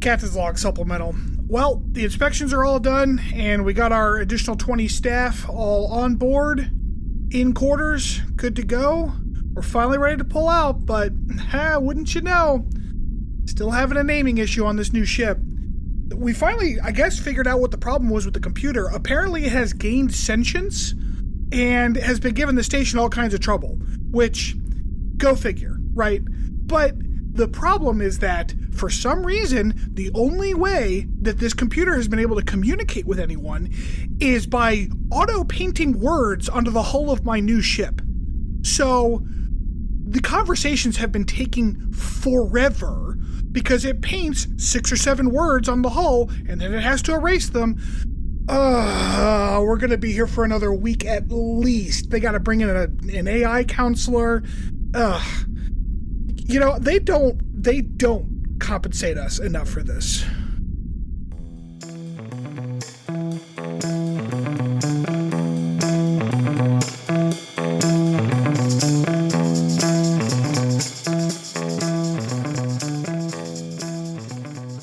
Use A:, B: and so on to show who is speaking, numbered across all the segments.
A: Captain's Log Supplemental. Well, the inspections are all done, and we got our additional 20 staff all on board, in quarters, good to go. We're finally ready to pull out, but wouldn't you know, still having a naming issue on this new ship. We finally, I guess, figured out what the problem was with the computer. Apparently it has gained sentience and has been giving the station all kinds of trouble, which, go figure, right? But the problem is that, for some reason, the only way that this computer has been able to communicate with anyone is by auto-painting words onto the hull of my new ship. So the conversations have been taking forever because it paints 6 or 7 words on the hull and then it has to erase them. We're going to be here for another week at least. They got to bring in an AI counselor. You know, they don't compensate us enough for this.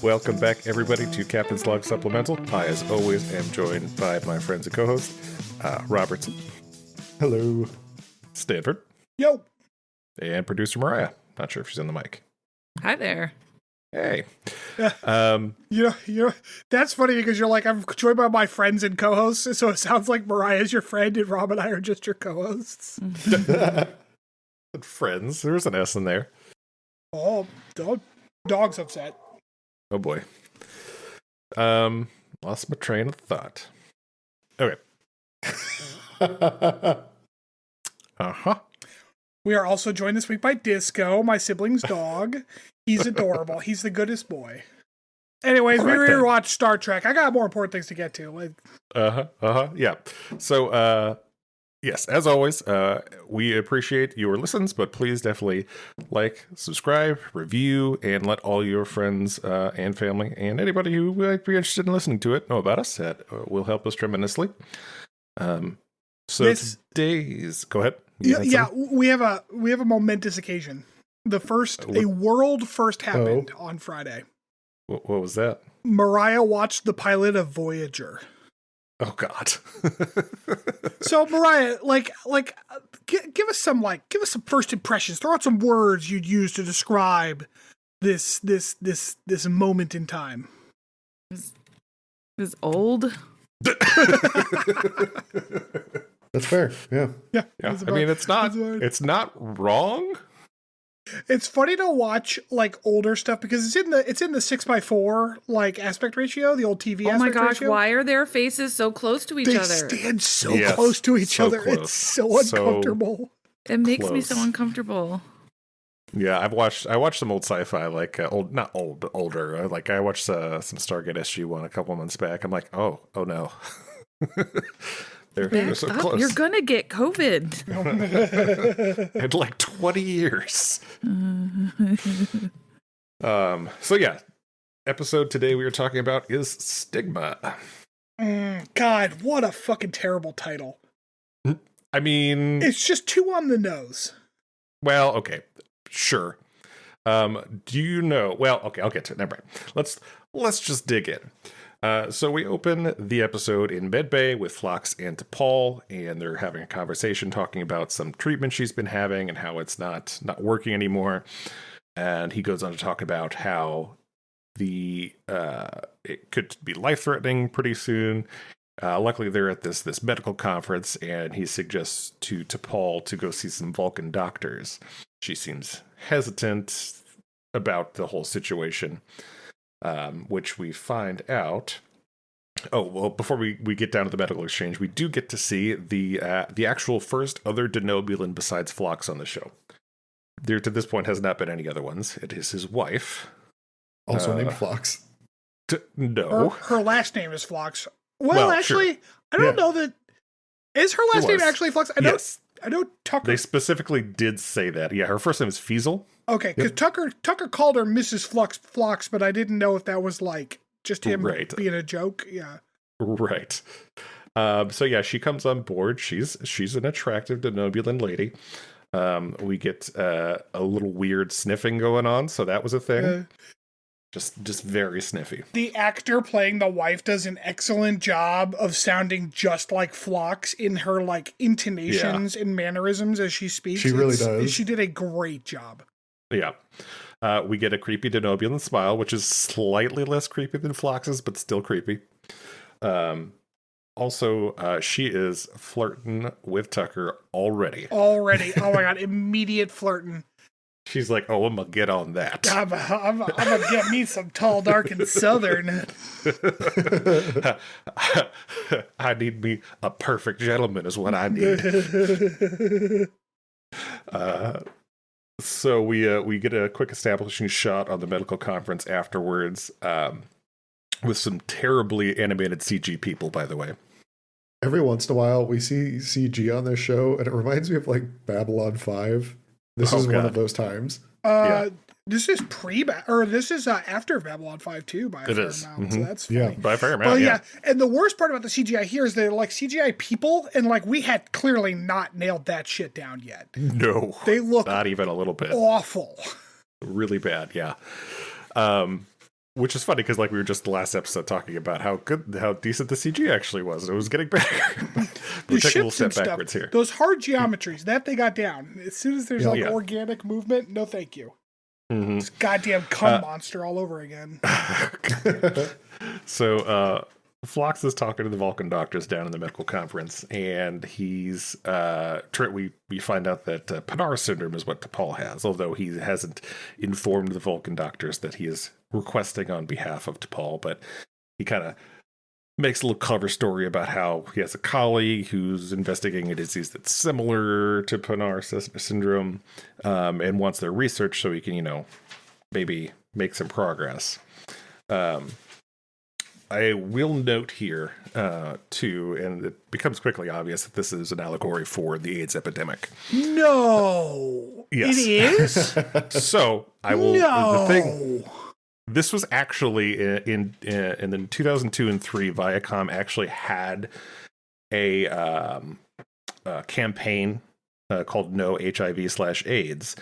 B: Welcome back, everybody, to Captain's Log Supplemental. I, as always, am joined by my friends and co-host, Robertson.
C: Hello.
B: Stanford.
A: Yo.
B: And producer Mariah. Not sure if she's on the mic.
D: Hi there.
B: Hey.
A: You know, that's funny because you're like, I'm joined by my friends and co-hosts, so it sounds like Mariah's your friend and Rob and I are just your co-hosts.
B: Friends. There's an S in there.
A: Oh, dog's upset.
B: Oh boy. Lost my train of thought. Okay. Uh-huh.
A: We are also joined this week by Disco, my sibling's dog. He's adorable. He's the goodest boy. Anyways, we rewatched Star Trek. I got more important things to get to.
B: Yeah. So, yes, as always, we appreciate your listens, but please definitely like, subscribe, review, and let all your friends and family and anybody who might be interested in listening to it know about us. That will help us tremendously. Today's... Go ahead.
A: Yeah, we have a momentous occasion. A world first happened on Friday.
B: What was that?
A: Mariah watched the pilot of Voyager.
B: Oh God!
A: So Mariah, give us some first impressions. Throw out some words you'd use to describe this moment in time.
D: It was old.
C: That's fair. Yeah.
B: I mean, it's not wrong.
A: It's funny to watch older stuff because it's in the 6x4 aspect ratio, the old TV.
D: Oh my gosh!
A: ratio.
D: Why are their faces so close to each other?
A: They stand so close to each other.
B: Close.
A: It's so uncomfortable.
D: It makes me so uncomfortable.
B: Yeah, I watched some old sci-fi, not old, but older. I watched some Stargate SG-1 a couple months back. I'm like, oh no. They're so close.
D: You're gonna get COVID.
B: In 20 years. So yeah, episode today we are talking about is Stigma.
A: God, what a fucking terrible title.
B: I mean,
A: it's just too on the nose.
B: Well, okay, sure. Do you know? Well, okay, I'll get to it. Never mind. Let's just dig in. So we open the episode in medbay with Phlox and T'Pol, and they're having a conversation talking about some treatment she's been having and how it's not working anymore. And he goes on to talk about how it could be life-threatening pretty soon. Luckily, they're at this medical conference, and he suggests to T'Pol to go see some Vulcan doctors. She seems hesitant about the whole situation. Which we find out. Oh, well, before we get down to the medical exchange, we do get to see the actual first other Denobulan besides Phlox on the show. There, to this point, has not been any other ones. It is his wife.
C: Also named Phlox.
B: No.
A: Her last name is Phlox. Well, actually, sure. I don't know that... Is her last name actually Phlox? I know Tucker...
B: They specifically did say that. Yeah, her first name is Fiesel.
A: Okay, because Tucker called her Mrs. Phlox, but I didn't know if that was just him being a joke. Yeah.
B: Right. So yeah, she comes on board. She's an attractive Denobulan lady. We get a little weird sniffing going on, so that was a thing. Just very sniffy.
A: The actor playing the wife does an excellent job of sounding just like Phlox in her like intonations and mannerisms as she speaks.
C: She really does.
A: She did a great job.
B: Yeah. We get a creepy Denobulan smile, which is slightly less creepy than Phlox's, but still creepy. Also, she is flirting with Tucker already.
A: Oh my God. Immediate flirting.
B: She's like, oh, I'm going to get on that.
A: I'm going to get me some tall, dark, and southern.
B: I need me a perfect gentleman is what I need. So we get a quick establishing shot on the medical conference afterwards with some terribly animated CG people, by the way.
C: Every once in a while, we see CG on this show, and it reminds me of like Babylon 5. This is one of those times.
A: This is this is after Babylon 5 too, by a fair amount. So that's funny.
B: By a fair amount.
A: Well, yeah. And the worst part about the CGI here is they're like CGI people, and like we had clearly not nailed that shit down yet.
B: No,
A: they look
B: not even a little bit
A: awful,
B: really bad. Yeah. Which is funny because like we were just the last episode talking about how decent the CG actually was. It was getting better. We take a little step backwards here.
A: Those hard geometries that they got down. As soon as there's organic movement, no thank you.
B: Mm-hmm.
A: This goddamn cum monster all over again.
B: So Phlox is talking to the Vulcan doctors down in the medical conference, and he's we find out that Potpourri syndrome is what T'Pol has, although he hasn't informed the Vulcan doctors that he is requesting on behalf of T'Pol, but he kind of makes a little cover story about how he has a colleague who's investigating a disease that's similar to Potpourri syndrome, and wants their research so he can, maybe make some progress. I will note here, too, and it becomes quickly obvious that this is an allegory for the AIDS epidemic.
A: No!
B: Yes.
A: It is?
B: So, I will...
A: No!
B: This was actually in 2002 and 3, Viacom actually had a campaign called No HIV/AIDS,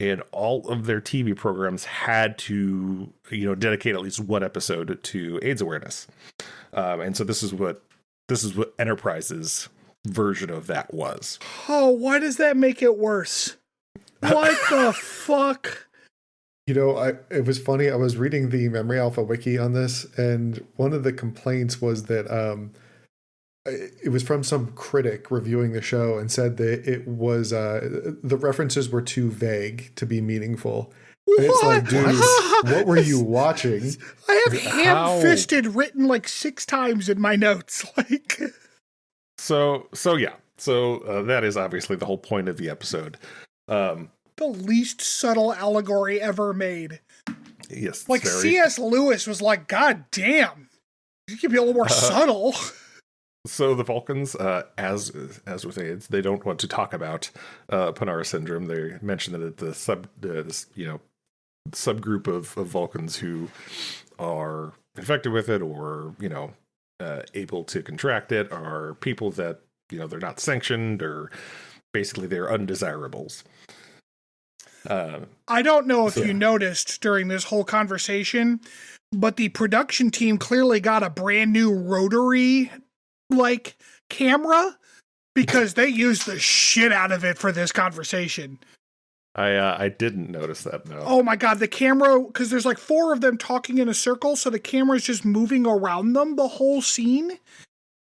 B: and all of their TV programs had to, dedicate at least one episode to AIDS awareness. And so this is what Enterprise's version of that was.
A: Oh, why does that make it worse? What the fuck?
C: It was funny. I was reading the Memory Alpha wiki on this, and one of the complaints was that it was from some critic reviewing the show and said that it was the references were too vague to be meaningful. And it's like, dude, what were you watching?
A: I have ham-fisted written like 6 times in my notes. Like,
B: so that is obviously the whole point of the episode.
A: The least subtle allegory ever made.
B: Yes.
A: Like C.S. Lewis was like, God damn, you can be a little more subtle.
B: So the Vulcans, as with AIDS, they don't want to talk about Potpourri syndrome. They mention that the subgroup of Vulcans who are infected with it or able to contract it are people that they're not sanctioned, or basically they're undesirables.
A: I don't know if you noticed during this whole conversation, but the production team clearly got a brand new rotary camera, because they used the shit out of it for this conversation.
B: I didn't notice that, no.
A: Oh my God, the camera, because there's like 4 of them talking in a circle, so the camera's just moving around them the whole scene.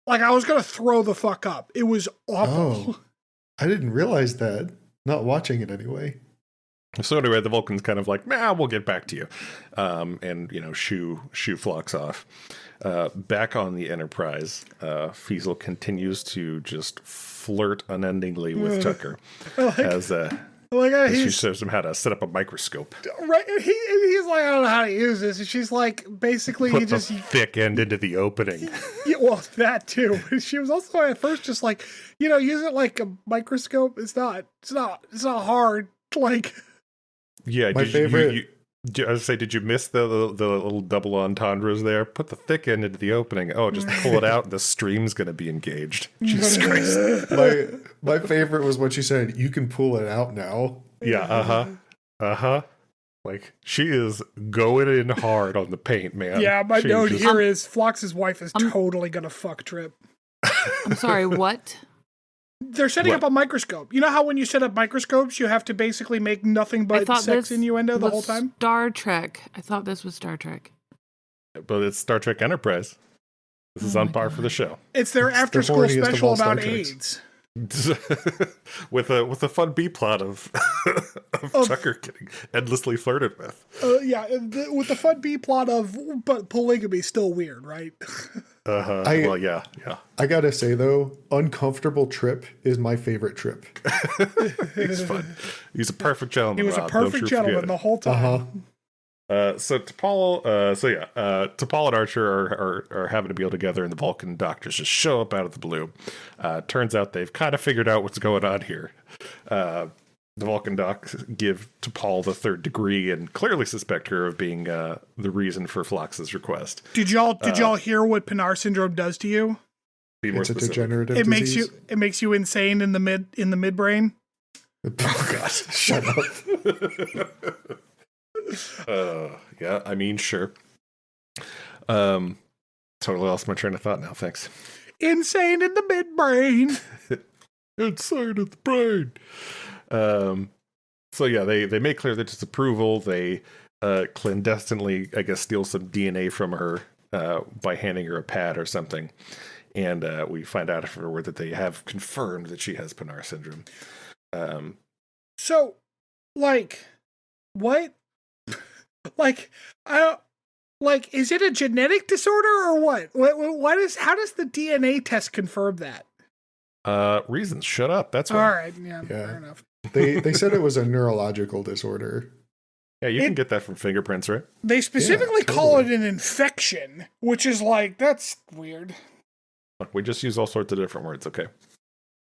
A: Like, I was going to throw the fuck up. It was awful.
C: Oh, I didn't realize that. Not watching it anyway.
B: So anyway, the Vulcan's kind of like, we'll get back to you. And, shoo Phlox off. Back on the Enterprise, Feasel continues to just flirt unendingly with Tucker. As she shows him how to set up a microscope.
A: Right. He's like, I don't know how to use this. And she's like, basically,
B: Put the thick end into the opening.
A: Yeah, well, that too. She was also at first just like, use it like a microscope. It's not hard. Like,
C: yeah, my favorite.
B: I was say, did you miss the little double entendres there? Put the thick end into the opening. Oh, just pull it out, and the stream's going to be engaged. Jesus Christ!
C: My favorite was when she said, "You can pull it out now."
B: Yeah. Like, she is going in hard on the paint, man.
A: Yeah, my
B: She
A: note
B: just-
A: here is Phlox's wife is totally gonna fuck Trip.
D: I'm sorry, what?
A: They're setting
B: What?
A: up a microscope. You know how when you set up microscopes, you have to basically make nothing but sex innuendo the whole time?
D: Star Trek. I thought this was Star Trek.
B: But it's Star Trek Enterprise. This is
D: Oh
B: on
D: my
B: par for the show.
A: It's their
C: It's the
A: after-school
C: horniest of
A: special
C: all Star
A: about
C: Treks.
A: AIDS.
B: with a fun B plot of Tucker getting endlessly flirted with.
A: With the fun B plot of, but polygamy still weird, right?
B: Well, yeah.
C: I gotta say though, uncomfortable Trip is my favorite Trip.
B: He's fun. He's a perfect gentleman.
A: He was a
B: Rob. Don't
A: perfect
B: you
A: gentleman
B: forget
A: the
B: it.
A: whole time.
B: So T'Pol, T'Pol and Archer are having a meal together, and the Vulcan doctors just show up out of the blue. Turns out they've kind of figured out what's going on here. The Vulcan docs give T'Pol the third degree and clearly suspect her of being the reason for Phlox's request.
A: Did y'all hear what Pinar syndrome does to you?
B: Be more
C: It's a
B: specific.
C: degenerative
A: It
C: disease.
A: makes you insane in the midbrain.
C: Oh God! Shut up.
B: Yeah, I mean, sure. Totally lost my train of thought now. Thanks.
A: Insane in the midbrain.
B: Inside of the brain. So yeah, they make clear their disapproval. They clandestinely, I guess, steal some DNA from her by handing her a pad or something. And we find out afterward that they have confirmed that she has Pinar syndrome.
A: So, like, what? Like, I don't. Like, is it a genetic disorder or what? How does the DNA test confirm that?
B: Reasons. Shut up. That's
A: All
B: why.
A: right, yeah, fair enough.
C: They said it was a neurological disorder.
B: Yeah, you can get that from fingerprints, right?
A: They specifically
C: Yeah,
A: call it
C: totally.
A: an infection, which is like, that's weird.
B: Look, we just use all sorts of different words, okay?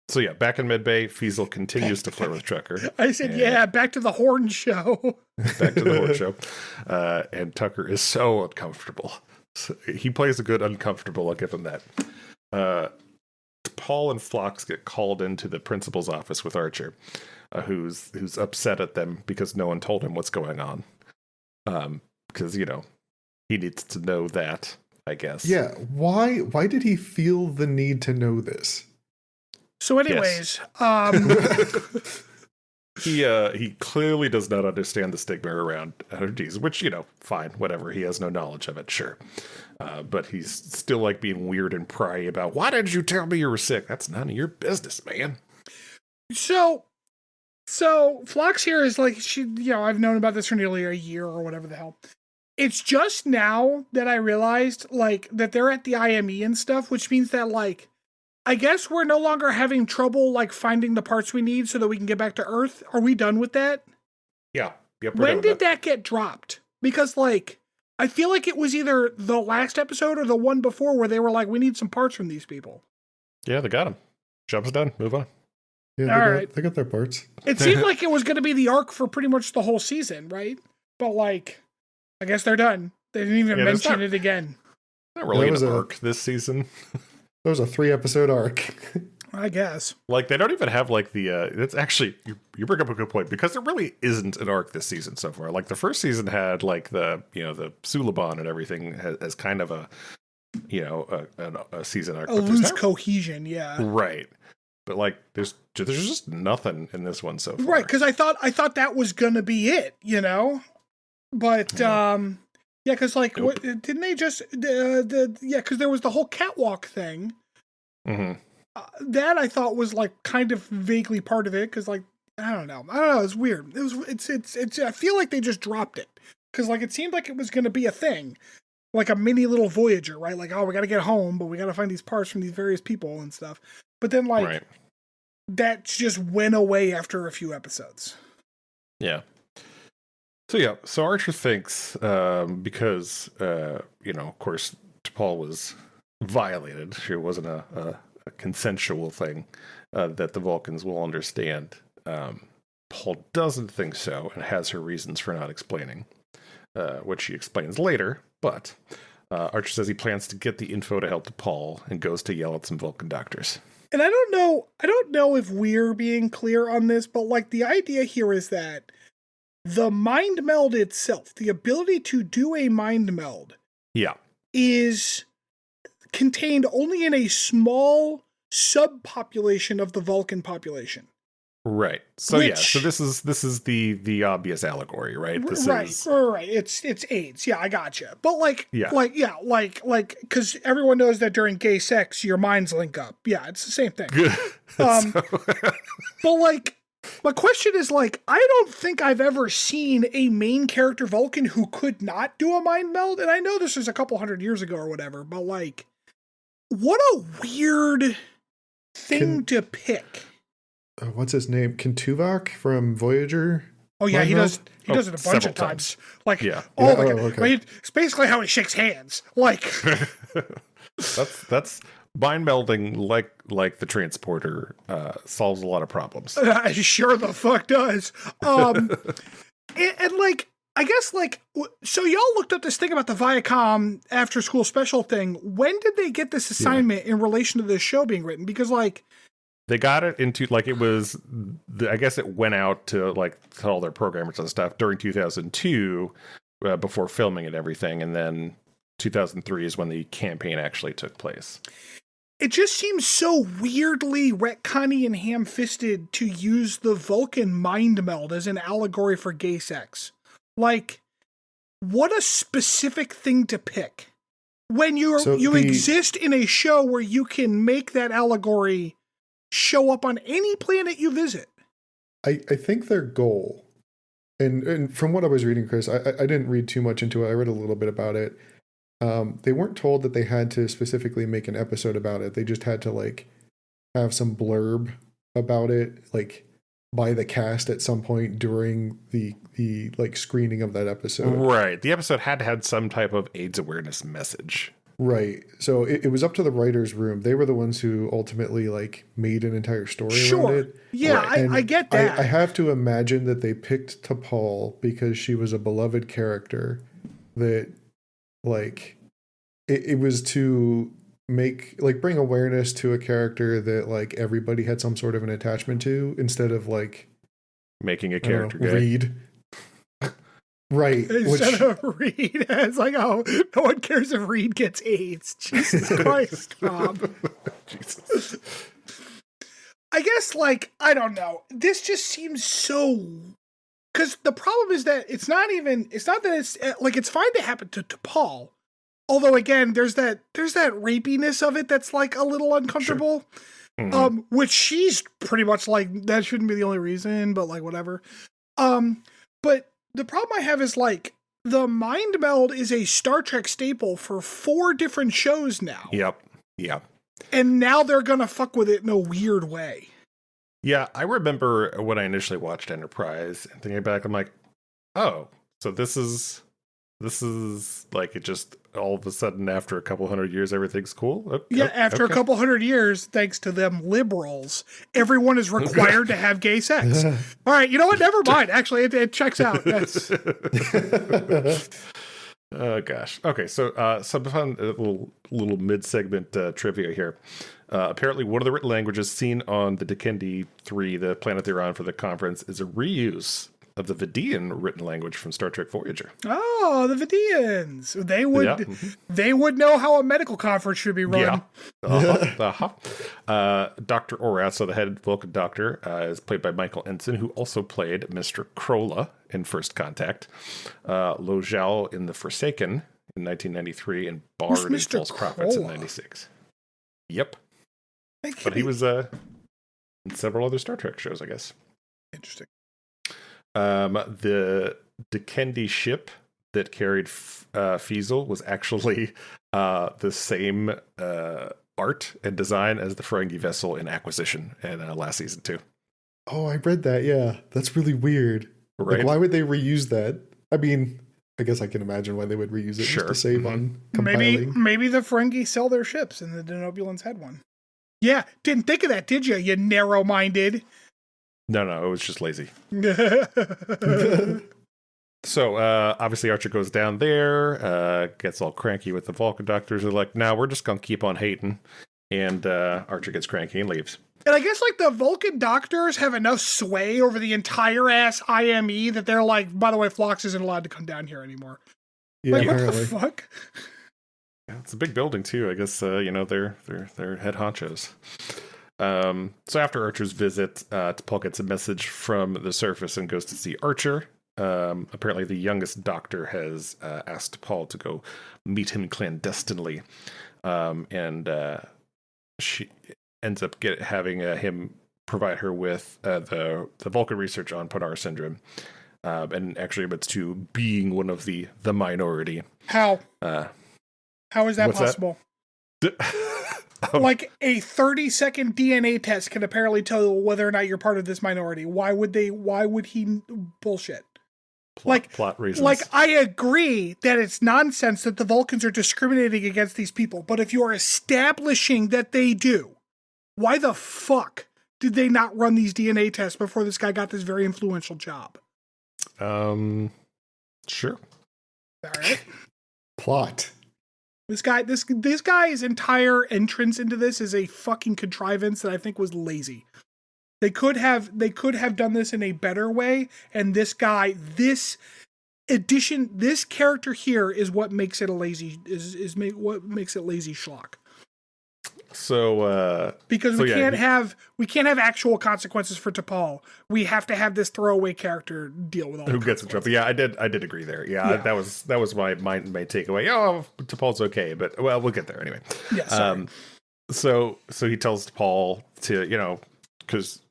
B: So yeah, back in Midbay, Feasel continues to flirt with Tucker.
A: I said,
B: And
A: yeah, back to the horn show.
B: back to the horse show. And Tucker is so uncomfortable. So he plays a good uncomfortable, I'll give him that. Paul and Phlox get called into the principal's office with Archer, who's upset at them because no one told him what's going on. Because, you know, he needs to know that, I guess.
C: Yeah. Why did he feel the need to know this?
A: So anyways,
B: He clearly does not understand the stigma around disease, which, you know, fine, whatever. He has no knowledge of it, sure. But he's still like being weird and pry about, why didn't you tell me you were sick? That's none of your business, man.
A: So Phlox here is like, I've known about this for nearly a year or whatever the hell. It's just now that I realized, like, that they're at the IME and stuff, which means that, like, I guess we're no longer having trouble, like, finding the parts we need so that we can get back to Earth. Are we done with that?
B: Yeah. Yep, we're
A: When
B: done
A: did
B: with
A: that get dropped? Because, like, I feel like it was either the last episode or the one before where they were like, we need some parts from these people.
B: Yeah, they got him. Job's done. Move on.
C: Yeah,
A: All right.
C: they got their parts.
A: It seemed like it was going to be the arc for pretty much the whole season, right? But, like, I guess they're done. They didn't even
B: Yeah, that's
A: mention
B: not-
A: it again.
B: Not really
C: That was
B: an
C: a-
B: arc this season.
C: That was a 3-episode arc.
A: I guess.
B: Like, they don't even have, like, the... it's actually... You bring up a good point, because there really isn't an arc this season so far. Like, the first season had, like, the Suliban and everything as kind of a, a season arc.
A: A
B: but there's
A: loose
B: not-
A: cohesion, yeah.
B: Right. But, like, there's just nothing in this one so far.
A: Right, because I thought that was going to be it, you know? But, yeah, because, like,
B: Nope.
A: what, didn't they just... because there was the whole catwalk thing.
B: Mm-hmm.
A: That I thought was like kind of vaguely part of it because like I don't know it's weird. It's I feel like they just dropped it because like it seemed like it was going to be a thing, like a mini little Voyager, right? Like, oh, we got to get home, but we got to find these parts from these various people and stuff. But then like
B: Right.
A: that just went away after a few episodes.
B: Yeah. So Archer thinks, because, of course, T'Pol was violated. It wasn't a consensual thing that the Vulcans will understand. Paul doesn't think so and has her reasons for not explaining, which she explains later. But Archer says he plans to get the info to help T'Pol and goes to yell at some Vulcan doctors.
A: And I don't know if we're being clear on this, but like the idea here is that the mind meld itself, the ability to do a mind meld,
B: Yeah.
A: is contained only in a small subpopulation of the Vulcan population.
B: Right. So so this is the obvious allegory, right? This is
A: Right. It's AIDS. Yeah, I gotcha. But
B: Yeah.
A: because everyone knows that during gay sex your minds link up. Yeah, it's the same thing. But my question is I don't think I've ever seen a main character Vulcan who could not do a mind meld, and I know this was a couple hundred years ago or whatever, but what a weird thing to pick.
C: What's his name? Kentuvok from Voyager?
A: Oh yeah, he does it a bunch
B: several
A: of times.
B: Yeah.
C: Okay.
A: It's basically how he shakes hands.
B: That's mind melding like the transporter solves a lot of problems.
A: Sure the fuck does. And I guess so y'all looked up this thing about the Viacom after school special thing. When did they get this assignment in relation to this show being written? Because
B: they got it into it was I guess it went out to all their programmers and stuff during 2002 before filming and everything, and then 2003 is when the campaign actually took place.
A: It just seems so weirdly retconny and ham-fisted to use the Vulcan mind meld as an allegory for gay sex. What a specific thing to pick. When you exist in a show where you can make that allegory show up on any planet you visit.
C: I think their goal, and from what I was reading, Chris, I didn't read too much into it. I read a little bit about it. They weren't told that they had to specifically make an episode about it. They just had to have some blurb about it, by the cast at some point during the screening of that episode.
B: Right. The episode had some type of AIDS awareness message.
C: Right. So it was up to the writers' room. They were the ones who ultimately made an entire story around it.
A: Yeah, right. I get that.
C: I have to imagine that they picked T'Pol because she was a beloved character that it was to make bring awareness to a character that everybody had some sort of an attachment to, instead of
B: making a character gay.
C: Reed. Right.
A: Instead of Reed, it's no one cares if Reed gets AIDS. Jesus Christ, Rob.
B: Jesus.
A: I guess, I don't know. This just seems so... Because the problem is that it's not that it's... it's fine to happen to Paul. Although, again, there's that rapiness of it that's, a little uncomfortable. Sure. Mm-hmm. Which she's pretty much that shouldn't be the only reason, but, whatever. But... The problem I have is the mind meld is a Star Trek staple for 4 different shows now.
B: Yep.
A: And now they're gonna fuck with it in a weird way.
B: Yeah, I remember when I initially watched Enterprise and thinking back, I'm oh, so this is it just all of a sudden after a couple hundred years everything's cool? Okay,
A: after a couple hundred years, thanks to them liberals, everyone is required to have gay sex. All right, you know what? Never mind. Actually, it checks out. That's...
B: Oh gosh. Okay, so some fun little mid-segment trivia here. Apparently, one of the written languages seen on the Dikendi 3, the planet they're on for the conference, is a reuse of the Vidian written language from Star Trek Voyager.
A: Oh, the Vidians. They would know how a medical conference should be run.
B: Yeah. Dr. Orat, so the head Vulcan doctor, is played by Michael Ensign, who also played Mr. Krola in First Contact, Lo Zhao in The Forsaken in 1993, and Bard in False Prophets in 96. Yep. But he was in several other Star Trek shows, I guess.
A: Interesting.
B: The Dikendi ship that carried Fiesel was actually the same art and design as the Ferengi vessel in Acquisition in last season too.
C: Oh, I read that. Yeah, that's really weird.
B: Right?
C: Why would they reuse that? I mean, I guess I can imagine why they would reuse it just to save on compiling.
A: Maybe the Ferengi sell their ships and the Denobulans had one. Yeah, didn't think of that, did you? You narrow-minded.
B: No, it was just lazy. So, obviously Archer goes down there, gets all cranky with the Vulcan doctors. They're like, we're just going to keep on hating. And Archer gets cranky and leaves.
A: And I guess, like, the Vulcan doctors have enough sway over the entire ass IME that they're like, by the way, Phlox isn't allowed to come down here anymore.
C: Yeah,
A: Like, what
C: apparently.
A: the fuck?
B: Yeah, it's a big building too. I guess they're head honchos. So after Archer's visit, T'Pol gets a message from the surface and goes to see Archer. Apparently, the youngest doctor has asked T'Pol to go meet him clandestinely, and she ends up having him provide her with the Vulcan research on Ponar syndrome, and actually admits to being one of the minority.
A: How? How is that
B: what's
A: possible?
B: That?
A: Like, a 30-second DNA test can apparently tell you whether or not you're part of this minority. Why would he bullshit?
B: Plot reasons.
A: Like, I agree that it's nonsense that the Vulcans are discriminating against these people, but if you are establishing that they do, why the fuck did they not run these DNA tests before this guy got this very influential job?
B: Sure.
A: All right.
C: Plot.
A: This guy's entire entrance into this is a fucking contrivance that I think was lazy. They could have done this in a better way, and this character here is what makes it a lazy what makes it lazy schlock.
B: So
A: Because we can't have actual consequences for T'Pol. We have to have this throwaway character deal with all
B: who
A: the
B: gets in trouble. Yeah, I did agree there. Yeah, that was my takeaway. Oh, T'Pol's okay, but well, we'll get there anyway.
A: Yeah, sorry.
B: So he tells T'Pol to, because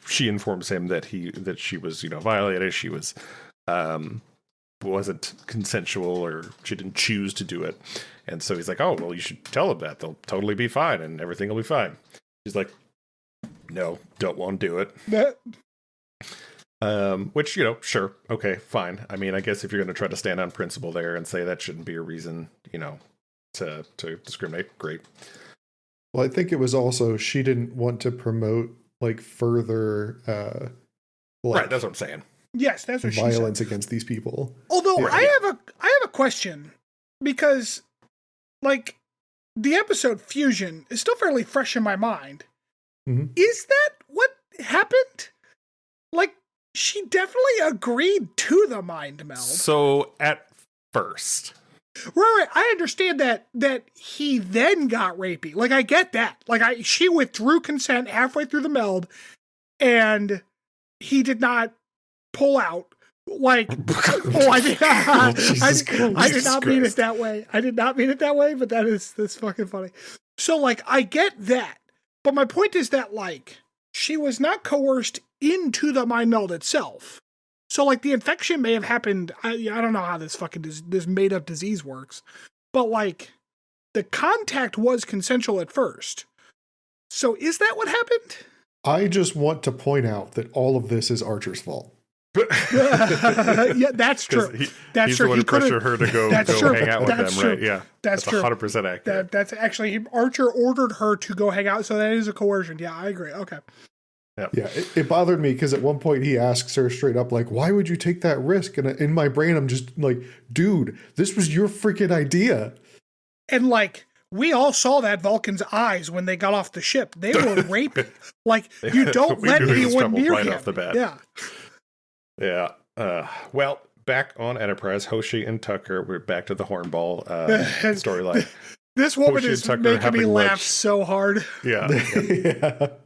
B: she informs him that she was, violated. She was wasn't consensual, or she didn't choose to do it. And so he's like, oh, well, you should tell them that. They'll totally be fine and everything will be fine. She's like, no, don't want to do it. Which, sure. Okay, fine. I mean, I guess if you're going to try to stand on principle there and say that shouldn't be a reason, to discriminate, great.
C: Well, I think it was also she didn't want to promote further
B: right, that's what I'm saying.
A: Yes, that's what
C: violence
A: she said.
C: Against these people.
A: Although
C: Yeah.
A: I have a question, because the episode Fusion is still fairly fresh in my mind.
C: Mm-hmm.
A: Is that what happened? She definitely agreed to the mind meld.
B: So at first,
A: Right. I understand that he then got rapey. I get that. She withdrew consent halfway through the meld, and he did not pull out. I did not mean it that way. I did not mean it that way, but that's fucking funny. So, I get that. But my point is that, she was not coerced into the mind meld itself. So, the infection may have happened. I don't know how this this made up disease works, but the contact was consensual at first. So, is that what happened?
C: I just want to point out that all of this is Archer's fault.
A: Yeah, that's true.
B: He's the one who pressured her to go hang out with them,
A: true.
B: Right? Yeah,
A: that's true.
B: 100% accurate.
A: That's actually, Archer ordered her to go hang out, so that is a coercion. Yeah, I agree. Okay.
B: Yep.
C: Yeah, it bothered me because at one point he asks her straight up, why would you take that risk? And in my brain, I'm just dude, this was your freaking idea.
A: And we all saw that Vulcan's eyes when they got off the ship. They were raping. You don't let anyone near him.
B: Off the bat.
A: Yeah.
B: Yeah. Well, back on Enterprise, Hoshi and Tucker, we're back to the hornball storyline.
A: This woman
B: Hoshi
A: is
B: and Tucker
A: making me laugh
B: lunch.
A: so hard.
B: Yeah.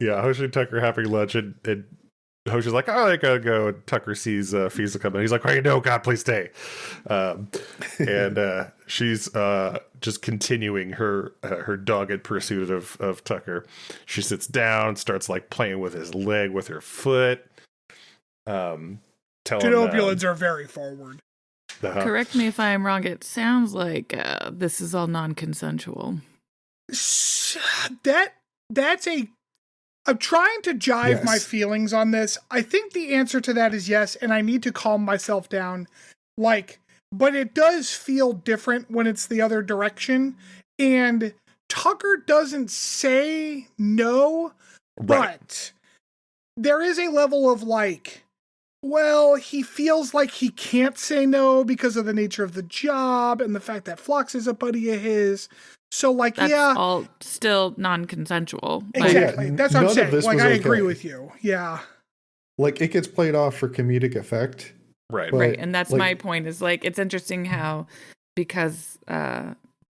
C: Yeah.
B: Hoshi and Tucker having lunch, and Hoshi's like, oh, I gotta go. And Tucker sees Fiesel coming. He's like, hey, no, God, please stay. And she's just continuing her dogged pursuit of Tucker. She sits down, starts playing with his leg with her foot.
A: Denobulans are very forward.
D: Correct me if I'm wrong. It sounds like this is all non-consensual. I'm trying to jive my feelings on this. I think the answer to that is yes, and I need to calm myself down. But it does feel different when it's the other direction. And Tucker doesn't say no,
B: Right.
A: but there is a level of
D: Well, he feels like he can't say no because of the nature of the job and the fact that Phlox is a buddy of his. So, like,
E: That's
D: yeah.
E: all still non-consensual.
D: Exactly.
C: Yeah,
D: That's what I'm
C: none of
D: saying.
C: this
D: Like,
C: was
D: I agree
C: okay.
D: with you. Yeah.
C: Like, it gets played off for comedic effect.
B: Right.
C: But,
E: Right. And that's
C: like,
E: my point is like, it's interesting how, because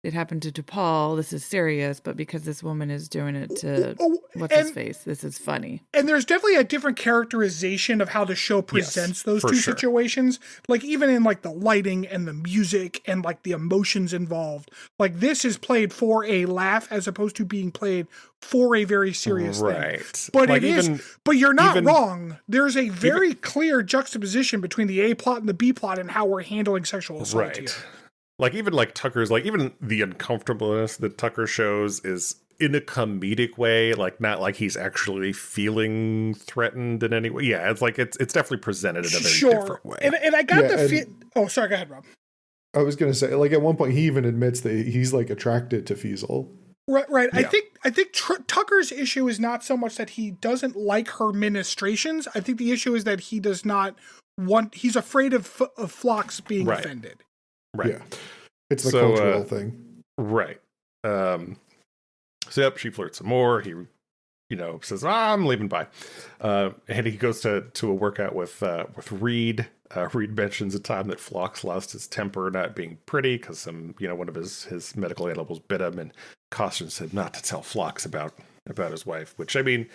E: it happened to DePaul, this is serious, but because this woman is doing it to what's his face, this is funny.
D: And there's definitely a different characterization of how the show presents those two
B: sure.
D: situations. Like, even in like the lighting and the music and like the emotions involved, like this is played for a laugh as opposed to being played for a very serious thing. But like but you're not wrong. There's a very clear juxtaposition between the A plot and the B plot and how we're handling sexual assault here.
B: Like, even like Tucker's, like, even the uncomfortableness that Tucker shows is in a comedic way, like, not like he's actually feeling threatened in any way. Yeah, it's like, it's definitely presented in a very different way.
D: And I got the feel. Oh, sorry, go ahead, Rob.
C: I was going to say, like, at one point, he even admits that he's, like, attracted to Fiesel.
D: Right.
B: Yeah.
D: I think Tucker's issue is not so much that he doesn't like her ministrations. I think the issue is that he does not want. He's afraid of Phlox being offended.
B: Right.
C: Yeah. It's the cultural thing.
B: Right. So yep, she flirts some more. He, says, I'm leaving, bye. And he goes to a workout with Reed. Reed mentions a time that Phlox lost his temper, not being pretty, because one of his medical animals bit him, and Costner said not to tell Phlox about his wife, which, I mean,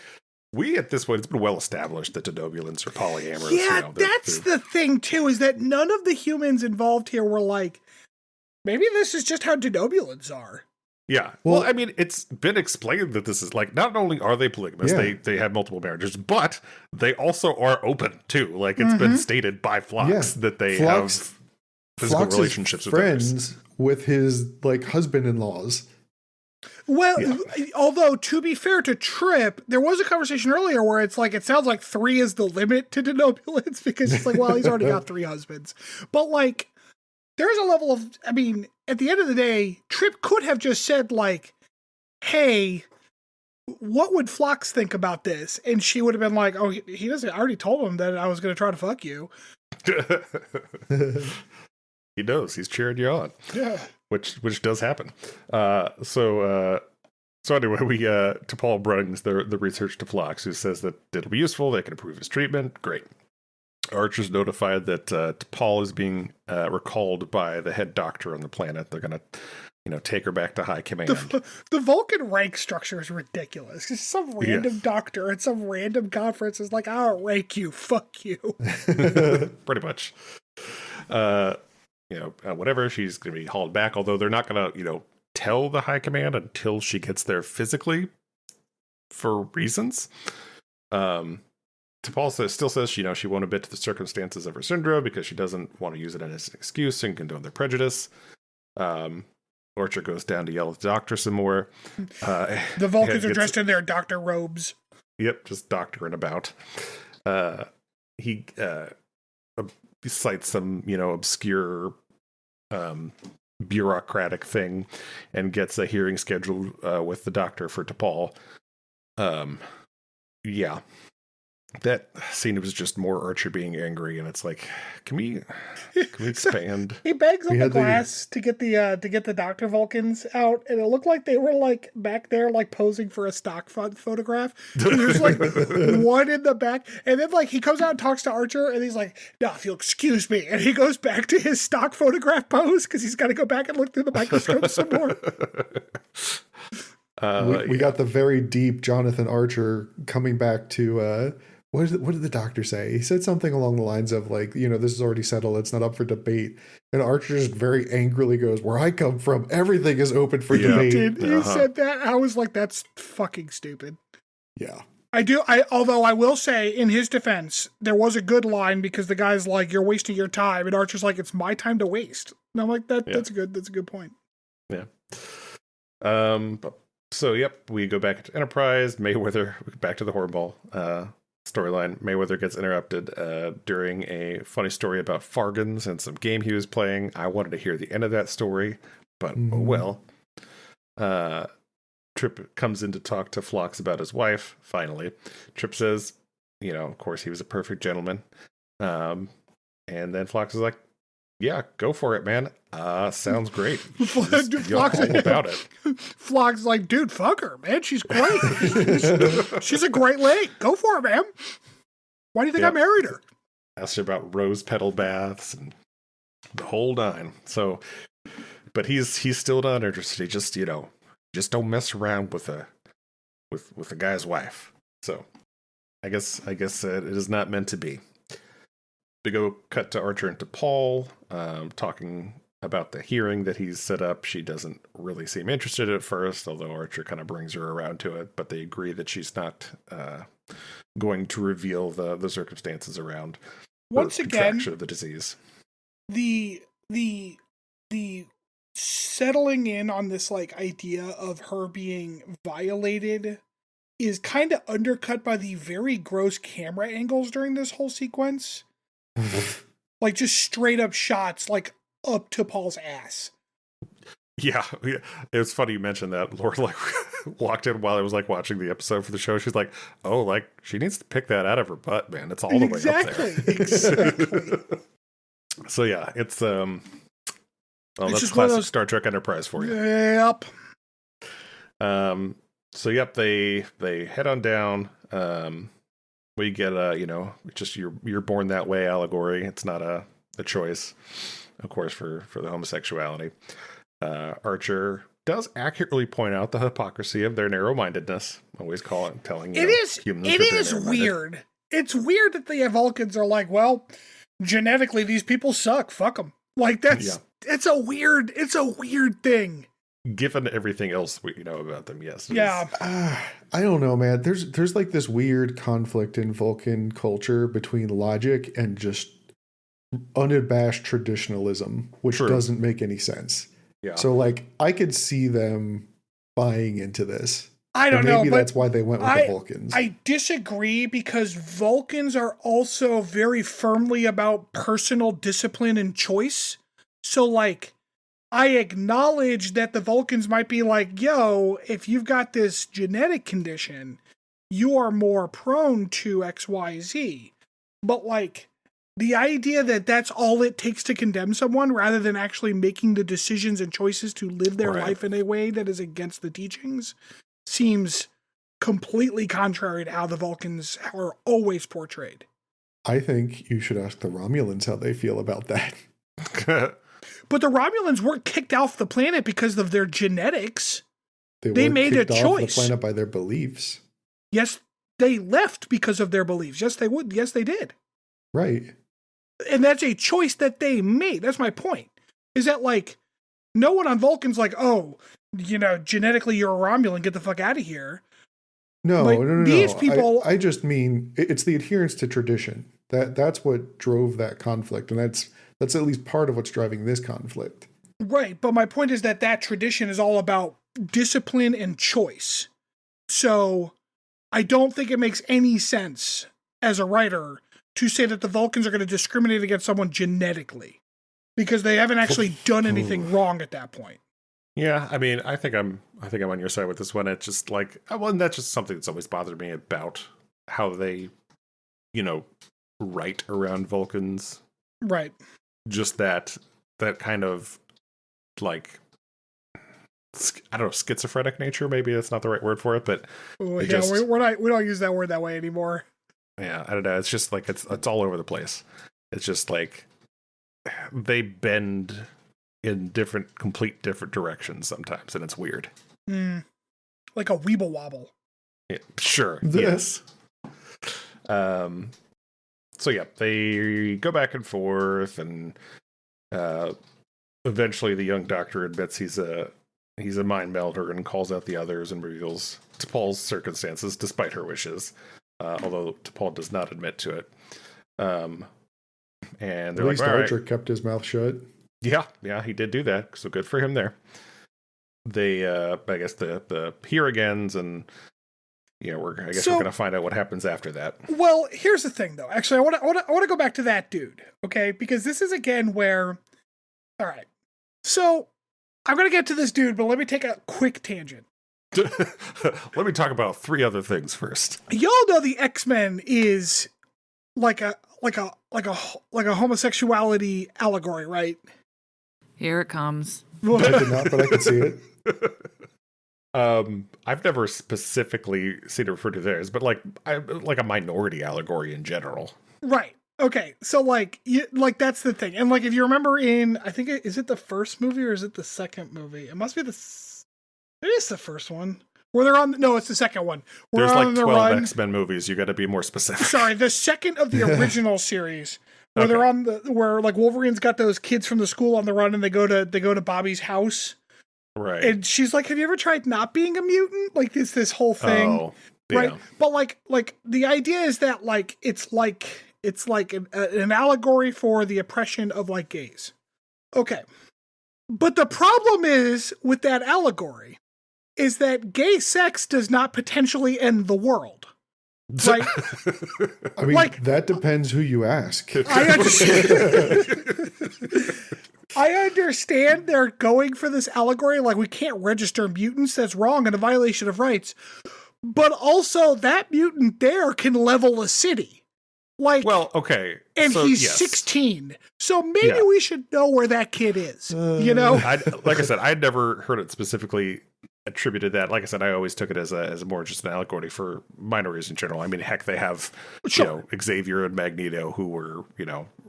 B: we, at this point, it's been well established that Denobulans are polyamorous.
D: Yeah, that's the thing, too, is that none of the humans involved here were like, maybe this is just how Denobulans are.
B: Yeah. Well, I mean, it's been explained that this is, like, not only are they polygamous, they have multiple marriages, but they also are open, too. Like, it's been stated by Phlox that they have physical relationships with
C: friends with his, like, husband-in-laws.
D: Well, although, to be fair to Trip, there was a conversation earlier where it's like, it sounds like 3 is the limit to Denobulans, because it's like, well, he's already got 3 husbands. But, like, there's a level of, I mean, at the end of the day, Trip could have just said, like, hey, what would Phlox think about this? And she would have been like, oh, he doesn't, I already told him that I was going to try to fuck you.
B: He knows. He's cheering you on.
D: Yeah.
B: Which does happen. So anyway, T'Pol brings the research to Phlox, who says that it'll be useful. They can improve his treatment. Great. Archer's notified that T'Pol is being recalled by the head doctor on the planet. They're going to, take her back to high command.
D: The Vulcan rank structure is ridiculous. It's some random doctor at some random conference is like, I'll rank you. Fuck you.
B: Pretty much. Whatever, she's going to be hauled back, although they're not going to, tell the high command until she gets there physically for reasons. T'Pol still says, she won't admit to the circumstances of her syndrome because she doesn't want to use it as an excuse and condone their prejudice. Archer goes down to yell at the doctor some more.
D: The Vulcans are dressed in their doctor robes.
B: Yep, just doctoring about. He cites some, obscure bureaucratic thing and gets a hearing scheduled with the doctor for T'Pol. Yeah. That scene was just more Archer being angry, and it's like, can we expand?
D: He bangs on the glass to get the Dr. Vulcans out, and it looked like they were like back there, like posing for a stock photograph. And there's like one in the back, and then like he comes out and talks to Archer, and he's like, "Now, if you'll excuse me," and he goes back to his stock photograph pose because he's got to go back and look through the microscope some more.
C: We got the very deep Jonathan Archer coming back to. What did the doctor say? He said something along the lines of like, this is already settled. It's not up for debate. And Archer just very angrily goes, where I come from, everything is open for debate.
D: He said that. I was like, that's fucking stupid.
C: Yeah.
D: Although I will say in his defense, there was a good line because the guy's like, you're wasting your time. And Archer's like, it's my time to waste. And I'm like, that's good. That's a good point.
B: Yeah. So, yep, we go back to Enterprise. Mayweather, back to the Hornball storyline. Mayweather gets interrupted during a funny story about Fargans and some game he was playing. I wanted to hear the end of that story, but oh well. Trip comes in to talk to Phlox about his wife, finally. Trip says, of course, he was a perfect gentleman. And then Phlox is like, yeah, go for it, man. Sounds great. You're all about it.
D: Phlox is like, dude, fuck her, man. She's great. She's a great lady. Go for it, man. Why do you think I married her?
B: Asked her about rose petal baths and the whole nine. So, but he's still not interested. He just, just don't mess around with a guy's wife. So, I guess it is not meant to be. We go cut to Archer and to Paul, talking about the hearing that he's set up. She doesn't really seem interested at first, although Archer kind of brings her around to it. But they agree that she's not going to reveal the circumstances around
D: once
B: the
D: again
B: contraction of the disease.
D: The settling in on this idea of her being violated is kind of undercut by the very gross camera angles during this whole sequence. Just straight up shots up to Paul's ass.
B: Yeah, it was funny you mentioned that. Laura walked in while I was watching the episode for the show. She's like, "Oh, she needs to pick that out of her butt, man. It's all the way up there."
D: Exactly.
B: So yeah, it's that's
D: just
B: classic Star Trek Enterprise for you.
D: Yep.
B: So yep, they head on down. We get just you're born that way allegory. It's not a choice, of course, for the homosexuality. Archer does accurately point out the hypocrisy of their narrow-mindedness. Always telling humans.
D: It is weird. It's weird that the Vulcans are well, genetically these people suck. Fuck them. It's a weird thing.
B: Given everything else we know about them, yes.
D: Yeah.
C: I don't know, man. There's this weird conflict in Vulcan culture between logic and just unabashed traditionalism, which doesn't make any sense.
B: Yeah.
C: So I could see them buying into this.
D: I don't know.
C: Maybe that's why they went with the Vulcans.
D: I disagree because Vulcans are also very firmly about personal discipline and choice. So I acknowledge that the Vulcans might be yo, if you've got this genetic condition, you are more prone to XYZ. But the idea that that's all it takes to condemn someone rather than actually making the decisions and choices to live their life in a way that is against the teachings seems completely contrary to how the Vulcans are always portrayed.
C: I think you should ask the Romulans how they feel about that.
D: But the Romulans weren't kicked off the planet because of their genetics.
C: They
D: made a choice.
C: Off the planet by their beliefs.
D: Yes, they left because of their beliefs. Yes, they would. Yes, they did.
C: Right.
D: And that's a choice that they made. That's my point. Is that no one on Vulcan's oh, genetically you're a Romulan, get the fuck out of here.
C: No.
D: These people.
C: I just mean it's the adherence to tradition. That's what drove that conflict, and that's at least part of what's driving this conflict.
D: Right, but my point is that tradition is all about discipline and choice. So I don't think it makes any sense as a writer to say that the Vulcans are going to discriminate against someone genetically because they haven't actually done anything wrong at that point.
B: Yeah, I mean, I think I'm on your side with this one. It's just that's just something that's always bothered me about how they, write around Vulcans.
D: Right.
B: Just that kind of I don't know, schizophrenic nature. Maybe that's not the right word for it, but
D: we don't use that word that way anymore.
B: Yeah, I don't know. It's just it's all over the place. It's just they bend in complete different directions sometimes, and it's weird.
D: Like a weeble wobble.
B: Yeah, sure. Yes. So yeah, they go back and forth, and eventually the young doctor admits he's a mind melder and calls out the others and reveals T'Pol's circumstances despite her wishes. Although T'Pol does not admit to it. And they're
C: at least Archer
B: right.
C: kept his mouth shut.
B: Yeah, he did do that. So good for him there. They, I guess the hear-agains, and we're going to find out what happens after that.
D: Well, here's the thing, though. Actually, I want to go back to that dude, okay? Because this is again where, all right. So I'm going to get to this dude, but let me take a quick tangent.
B: Let me talk about 3 other things first.
D: Y'all know the X-Men is like a homosexuality allegory, right?
E: Here it comes.
C: I did not, but I can see it.
B: I've never specifically seen it referred to there as, but like a minority allegory in general.
D: Right. Okay. So like that's the thing. And like if you remember I think is it the first movie or is it the second movie? It must be it is the first one. Where they're on no, it's the second one.
B: There's like 12 X-Men movies. You got to be more specific.
D: Sorry, the second of the original series. Where they're on where like Wolverine's got those kids from the school on the run and they go to Bobby's house.
B: Right.
D: And she's like, have you ever tried not being a mutant? Like this whole thing.
B: Oh, yeah.
D: Right. But like the idea is that like it's like an allegory for the oppression of like gays. Okay. But the problem is with that allegory is that gay sex does not potentially end the world. Right?
C: I mean, like, that depends who you ask.
D: I understand. I understand they're going for this allegory, like we can't register mutants, that's wrong and a violation of rights. But also that mutant there can level a city. Like,
B: well, okay.
D: And
B: so,
D: he's
B: yes.
D: 16. So maybe we should know where that kid is. You know?
B: Like I said, I'd never heard it specifically attributed that. Like I said, I always took it as more just an allegory for minorities in general. I mean, heck, they have Xavier and Magneto who were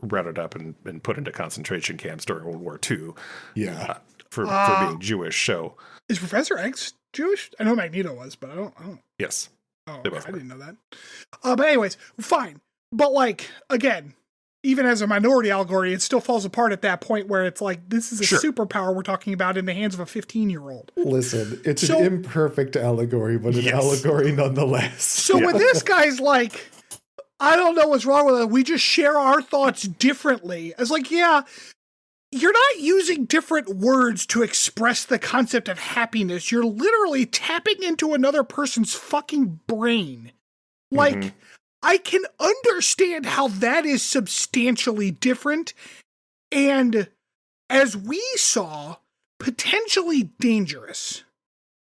B: rounded up and put into concentration camps during World War II.
C: Yeah,
B: for being Jewish. So
D: is Professor X Jewish? I know Magneto was, but I don't.
B: Yes.
D: Oh, okay. I didn't know that. But anyways, fine. But like again, even as a minority allegory, it still falls apart at that point where it's like, this is a superpower we're talking about in the hands of a 15-year-old.
C: Listen, it's an imperfect allegory, but an allegory nonetheless.
D: So when this guy's like, I don't know what's wrong with it, we just share our thoughts differently. It's like, yeah, you're not using different words to express the concept of happiness. You're literally tapping into another person's fucking brain. Like, I can understand how that is substantially different and, as we saw, potentially dangerous.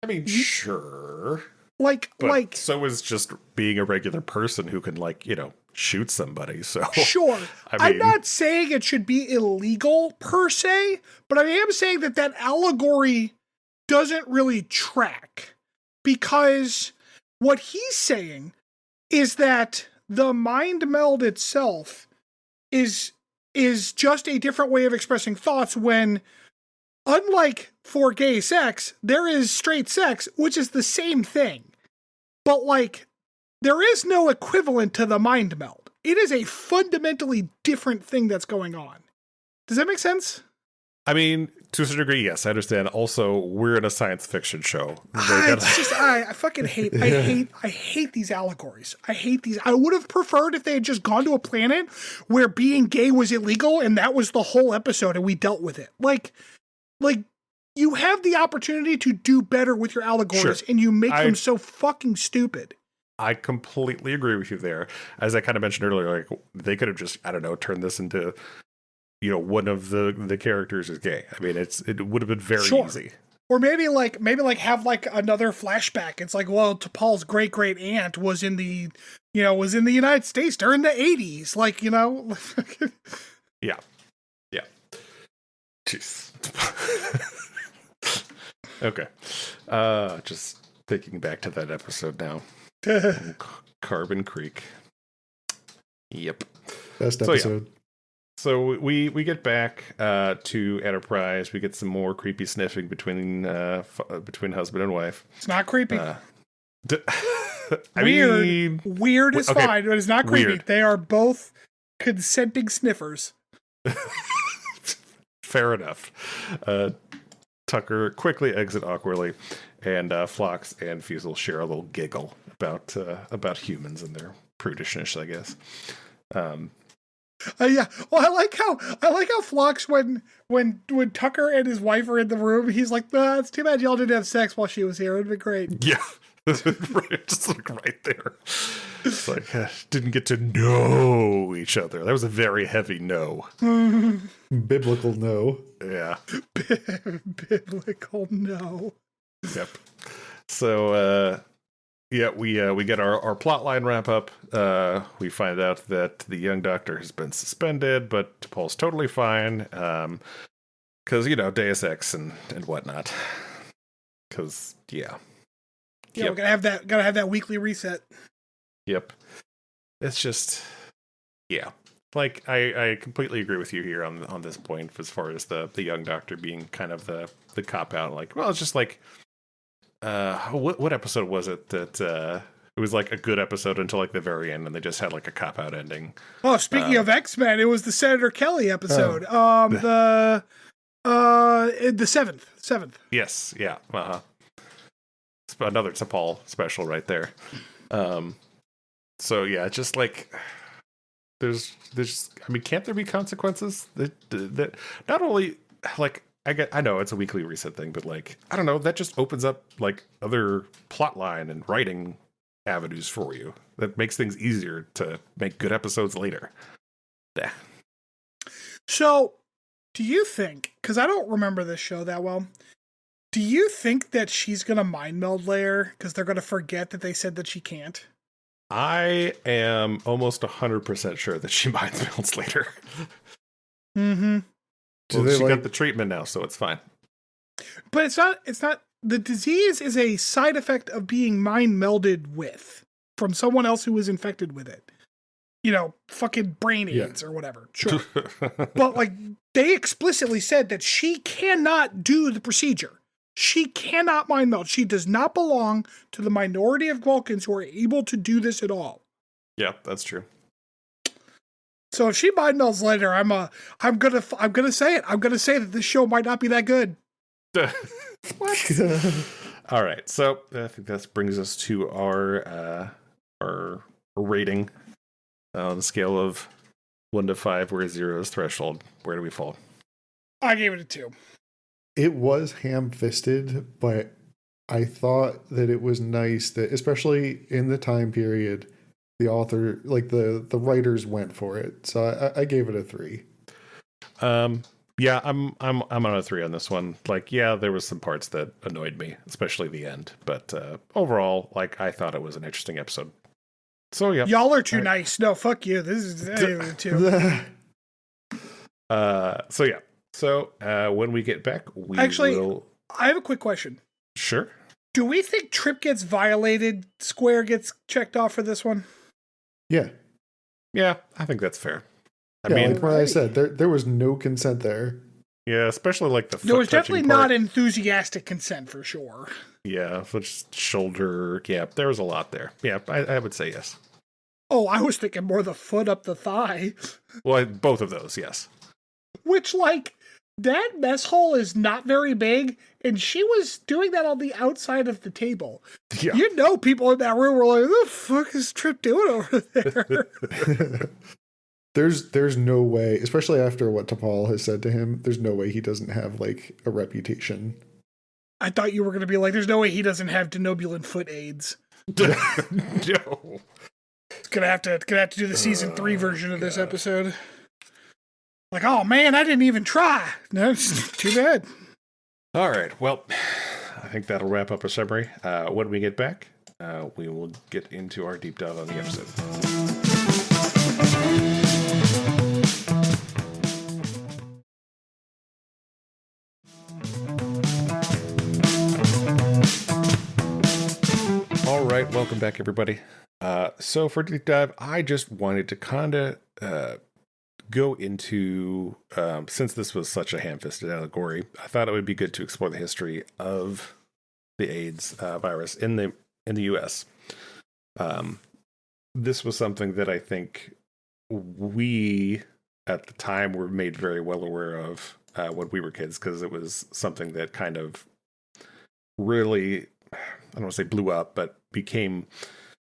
B: I mean, sure.
D: Like
B: so is just being a regular person who can shoot somebody. So
D: sure. I'm not saying it should be illegal per se, but I am saying that allegory doesn't really track, because what he's saying is that the mind meld itself is just a different way of expressing thoughts when, unlike for gay sex, there is straight sex, which is the same thing. But like, there is no equivalent to the mind meld. It is a fundamentally different thing that's going on. Does that make sense?
B: I mean, to a certain degree, yes, I understand. Also, we're in a science fiction show.
D: I fucking hate these allegories. I hate these. I would have preferred if they had just gone to a planet where being gay was illegal and that was the whole episode and we dealt with it. Like you have the opportunity to do better with your allegories and you make them so fucking stupid.
B: I completely agree with you there. As I kind of mentioned earlier, like they could have just, I don't know, turned this into one of the characters is gay. I mean, it would have been very easy.
D: Or maybe have like another flashback. It's like, well, T'Pol's great aunt was in the United States during the 80s. Like,
B: Yeah. Jeez. Okay. Just thinking back to that episode now. Carbon Creek. Yep.
C: Best episode.
B: So we get back to Enterprise. We get some more creepy sniffing between husband and wife.
D: It's not creepy.
B: Weird
D: is fine, but it's not creepy.
B: Weird.
D: They are both consenting sniffers.
B: Fair enough. Tucker quickly exit awkwardly, and Phlox and Fusil share a little giggle about humans and their prudishness, I guess.
D: Yeah. Well, I like how Phlox when Tucker and his wife are in the room, he's like, it's too bad y'all didn't have sex while she was here. It'd be great.
B: Yeah. Right, just like right there. It's like didn't get to know each other. That was a very heavy no.
C: Biblical no.
B: Yeah.
D: Biblical no.
B: Yep. So Yeah, we get our plot line wrap up. We find out that the young doctor has been suspended, but Paul's totally fine. Because Deus Ex and whatnot. Because
D: we're gonna have that weekly reset.
B: Yep. It's just like I completely agree with you here on this point as far as the young doctor being kind of the cop out. Like, well, it's just like what episode was it that it was like a good episode until like the very end, and they just had like a cop out ending.
D: Oh, speaking of X-Men, it was the Senator Kelly episode. The seventh.
B: Yes, yeah. It's another T'Pol special right there. So yeah, just like there's I mean, can't there be consequences that not only like I know it's a weekly reset thing, but like I don't know, that just opens up like other plot line and writing avenues for you. That makes things easier to make good episodes later. Yeah.
D: So, do you think, because I don't remember this show that well, do you think that she's going to mind meld later because they're going to forget that they said that she can't?
B: I am almost 100% sure that she mind melds later.
D: Mm-hmm.
B: Well, she got the treatment now, so it's fine.
D: But it's not, the disease is a side effect of being mind melded with from someone else who was infected with it. Fucking brain AIDS or whatever. Sure. But like they explicitly said that she cannot do the procedure. She cannot mind meld. She does not belong to the minority of Vulcans who are able to do this at all.
B: Yeah, that's true.
D: So if she mind melds later, I'm gonna say it. I'm gonna say that this show might not be that good.
B: What? All right. So I think that brings us to our rating. On a scale of 1 to 5, where 0 is threshold, where do we fall?
D: I gave it a 2.
C: It was ham-fisted, but I thought that it was nice that, especially in the time period, the author, like the writers went for it. So I gave it a 3.
B: Yeah, I'm on a 3 on this one. Like, yeah, there was some parts that annoyed me, especially the end. But overall, like, I thought it was an interesting episode. So yeah,
D: y'all are too nice. No, fuck you. This is too.
B: So yeah. So when we get back, we will.
D: I have a quick question.
B: Sure.
D: Do we think Trip gets violated? Square gets checked off for this one?
C: Yeah.
B: Yeah, I think that's fair.
C: I mean, like what I said, there was no consent there.
B: Yeah, especially like the foot
D: there was definitely
B: part.
D: Not enthusiastic consent for sure.
B: Yeah, just shoulder. Yeah, there was a lot there. Yeah, I would say yes.
D: Oh, I was thinking more the foot up the thigh.
B: Well, both of those, yes.
D: Which, like, that mess hole is not very big, and she was doing that on the outside of the table. Yeah. People in that room were like, what the fuck is Trip doing over there?
C: There's no way, especially after what T'Pol has said to him, there's no way he doesn't have, like, a reputation.
D: I thought you were going to be like, there's no way he doesn't have Denobulan foot AIDS.
B: No.
D: Gonna have to do the season 3 version of this episode. Like, oh man, I didn't even try. No, it's too bad.
B: All right, well, I think that'll wrap up our summary. When we get back, we will get into our deep dive on the episode. All right, welcome back, everybody. So for deep dive, I just wanted to kind of go into, since this was such a ham-fisted allegory, I thought it would be good to explore the history of the AIDS virus in the U.S. This was something that I think we, at the time, were made very well aware of when we were kids, because it was something that kind of really, I don't want to say blew up, but became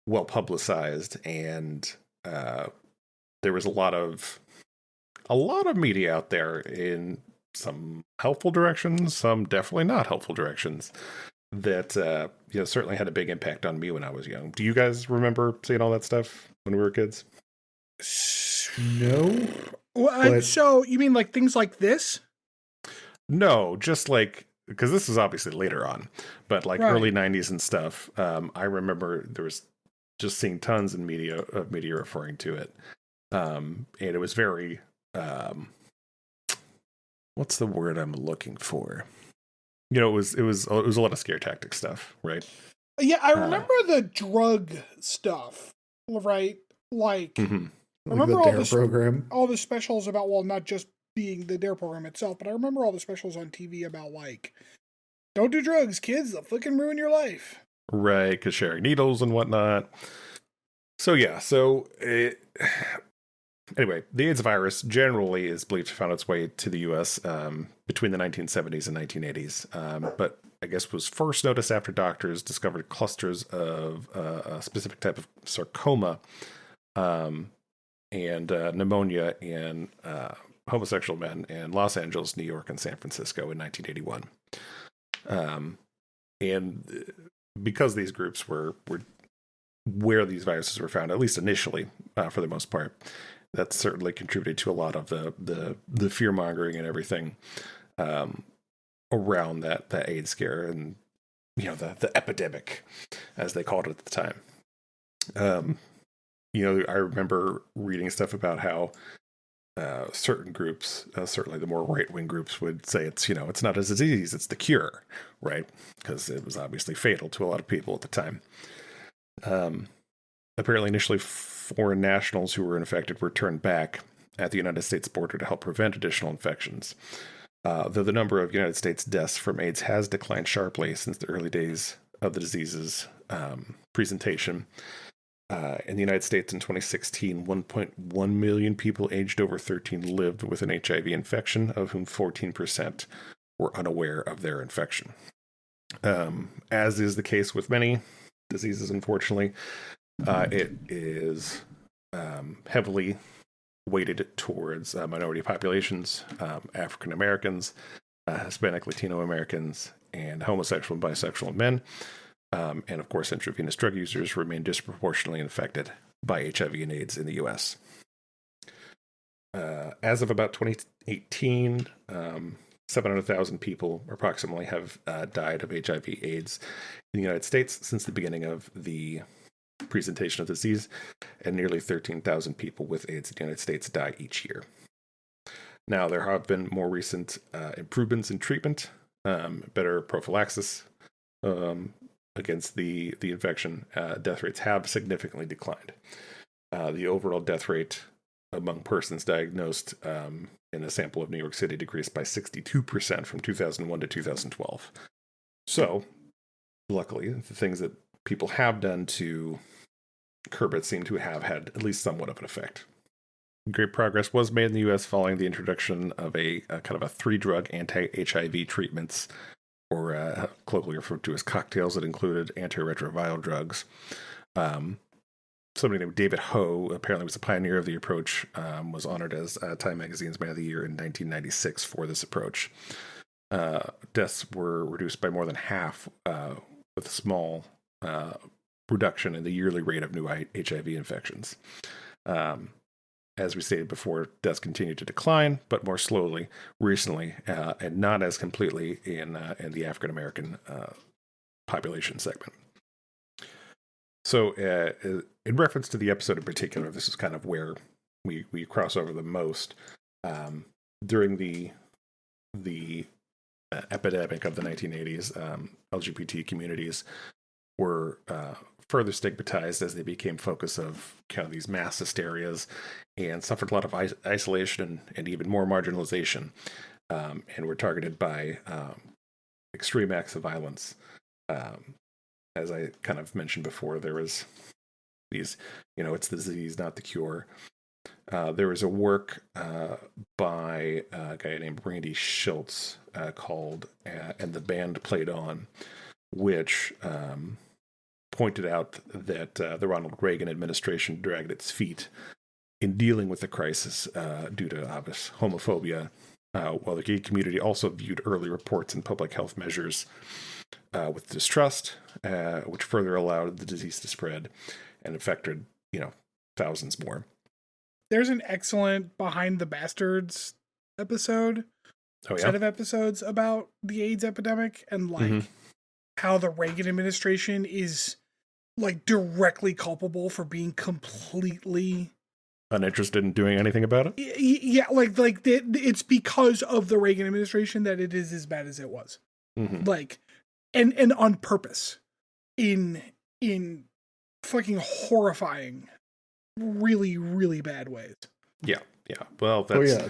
B: well publicized, and there was a lot of media out there in some helpful directions, some definitely not helpful directions that certainly had a big impact on me when I was young. Do you guys remember seeing all that stuff when we were kids?
C: No.
D: Well, so you mean like things like this?
B: No, just like because this is obviously later on, but like early 90s and stuff, I remember there was just seeing tons in media referring to it. And it was very, what's the word I'm looking for? You know, it was a lot of scare tactic stuff, right?
D: Yeah, I remember the drug stuff, right? Like,
C: like
D: I remember
C: the DARE program.
D: all the specials about, well, not just being the DARE program itself, but I remember all the specials on TV about, like, don't do drugs, kids, they'll fucking ruin your life.
B: Right, because sharing needles and whatnot. So, yeah, anyway, the AIDS virus generally is believed to have found its way to the U.S. Between the 1970s and 1980s, but I guess was first noticed after doctors discovered clusters of a specific type of sarcoma and pneumonia in homosexual men in Los Angeles, New York, and San Francisco in 1981. And because these groups were where these viruses were found, at least initially, for the most part, that certainly contributed to a lot of the fear mongering and everything around that AIDS scare and, you know, the epidemic, as they called it at the time. You know, I remember reading stuff about how certain groups, certainly the more right-wing groups, would say it's, you know, it's not a disease, it's the cure, right? Because it was obviously fatal to a lot of people at the time. Apparently, initially, foreign nationals who were infected were turned back at the United States border to help prevent additional infections. Though the number of United States deaths from AIDS has declined sharply since the early days of the disease's presentation. In the United States in 2016, 1.1 million people aged over 13 lived with an HIV infection, of whom 14% were unaware of their infection. As is the case with many diseases, unfortunately, it is heavily weighted towards minority populations, African Americans, Hispanic, Latino Americans, and homosexual and bisexual men. And of course, intravenous drug users remain disproportionately infected by HIV and AIDS in the U.S. As of about 2018, 700,000 people approximately have died of HIV/AIDS in the United States since the beginning of the presentation of the disease, and nearly 13,000 people with AIDS in the United States die each year. Now, there have been more recent improvements in treatment, better prophylaxis against the infection. Death rates have significantly declined. The overall death rate among persons diagnosed in a sample of New York City decreased by 62% from 2001 to 2012. So, luckily, the things that people have done to curb it seem to have had at least somewhat of an effect. Great progress was made in the U.S. following the introduction of a kind of a 3-drug anti-HIV treatments, or colloquially referred to as cocktails, that included antiretroviral drugs. Somebody named David Ho apparently was a pioneer of the approach, was honored as Time Magazine's Man of the Year in 1996 for this approach. Deaths were reduced by more than half, with a small reduction in the yearly rate of new HIV infections. As we stated before, deaths continue to decline, but more slowly recently, and not as completely in the African American population segment. So, in reference to the episode in particular, this is kind of where we cross over the most. During the epidemic of the 1980s, LGBT communities were further stigmatized as they became focus of kind of these mass hysterias and suffered a lot of isolation and even more marginalization, and were targeted by extreme acts of violence. As I kind of mentioned before, there was these, it's the disease, not the cure. There was a work by a guy named Randy Schultz called And the Band Played On, which pointed out that the Ronald Reagan administration dragged its feet in dealing with the crisis due to obvious homophobia, while the gay community also viewed early reports and public health measures with distrust, which further allowed the disease to spread and affected, thousands more.
D: There's an excellent Behind the Bastards episode
A: set of episodes about the AIDS epidemic and like how the Reagan administration is like directly culpable for being completely
B: uninterested in doing anything about it.
A: Yeah, it's because of the Reagan administration that it is as bad as it was. Like, and on purpose, in fucking horrifying, really, really bad ways.
B: Yeah. Well, that's...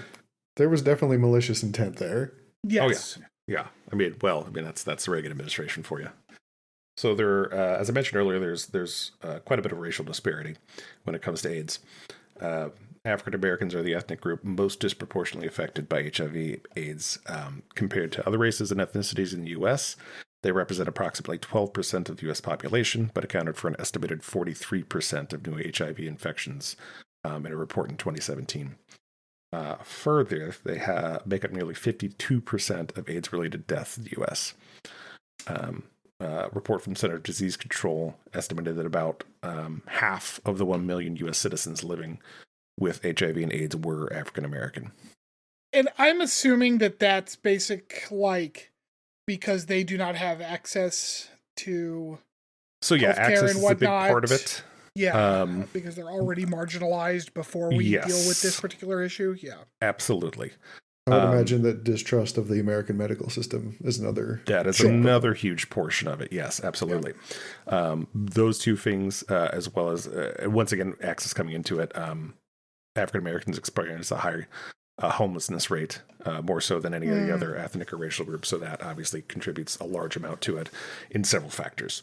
C: there was definitely malicious intent there.
A: Yes.
B: Yeah. I mean, that's the Reagan administration for you. So there, as I mentioned earlier, there's quite a bit of racial disparity when it comes to AIDS. African Americans are the ethnic group most disproportionately affected by HIV/AIDS compared to other races and ethnicities in the U.S. They represent approximately 12% of the U.S. population, but accounted for an estimated 43% of new HIV infections in a report in 2017. Further, they make up nearly 52% of AIDS-related deaths in the U.S. Report from Center for Disease Control estimated that about half of the 1 million U.S. citizens living with HIV and AIDS were African American.
A: And I'm assuming that that's because they do not have access to
B: access is a big part of it.
A: Yeah, because they're already marginalized before we deal with this particular issue. Yeah,
B: absolutely.
C: I would imagine that distrust of the American medical system is another...
B: That is another huge portion of it. Yes, absolutely. Yeah. Those two things, as well as, once again, access coming into it, African Americans experience a higher homelessness rate, more so than any of the other ethnic or racial groups. So that obviously contributes a large amount to it in several factors.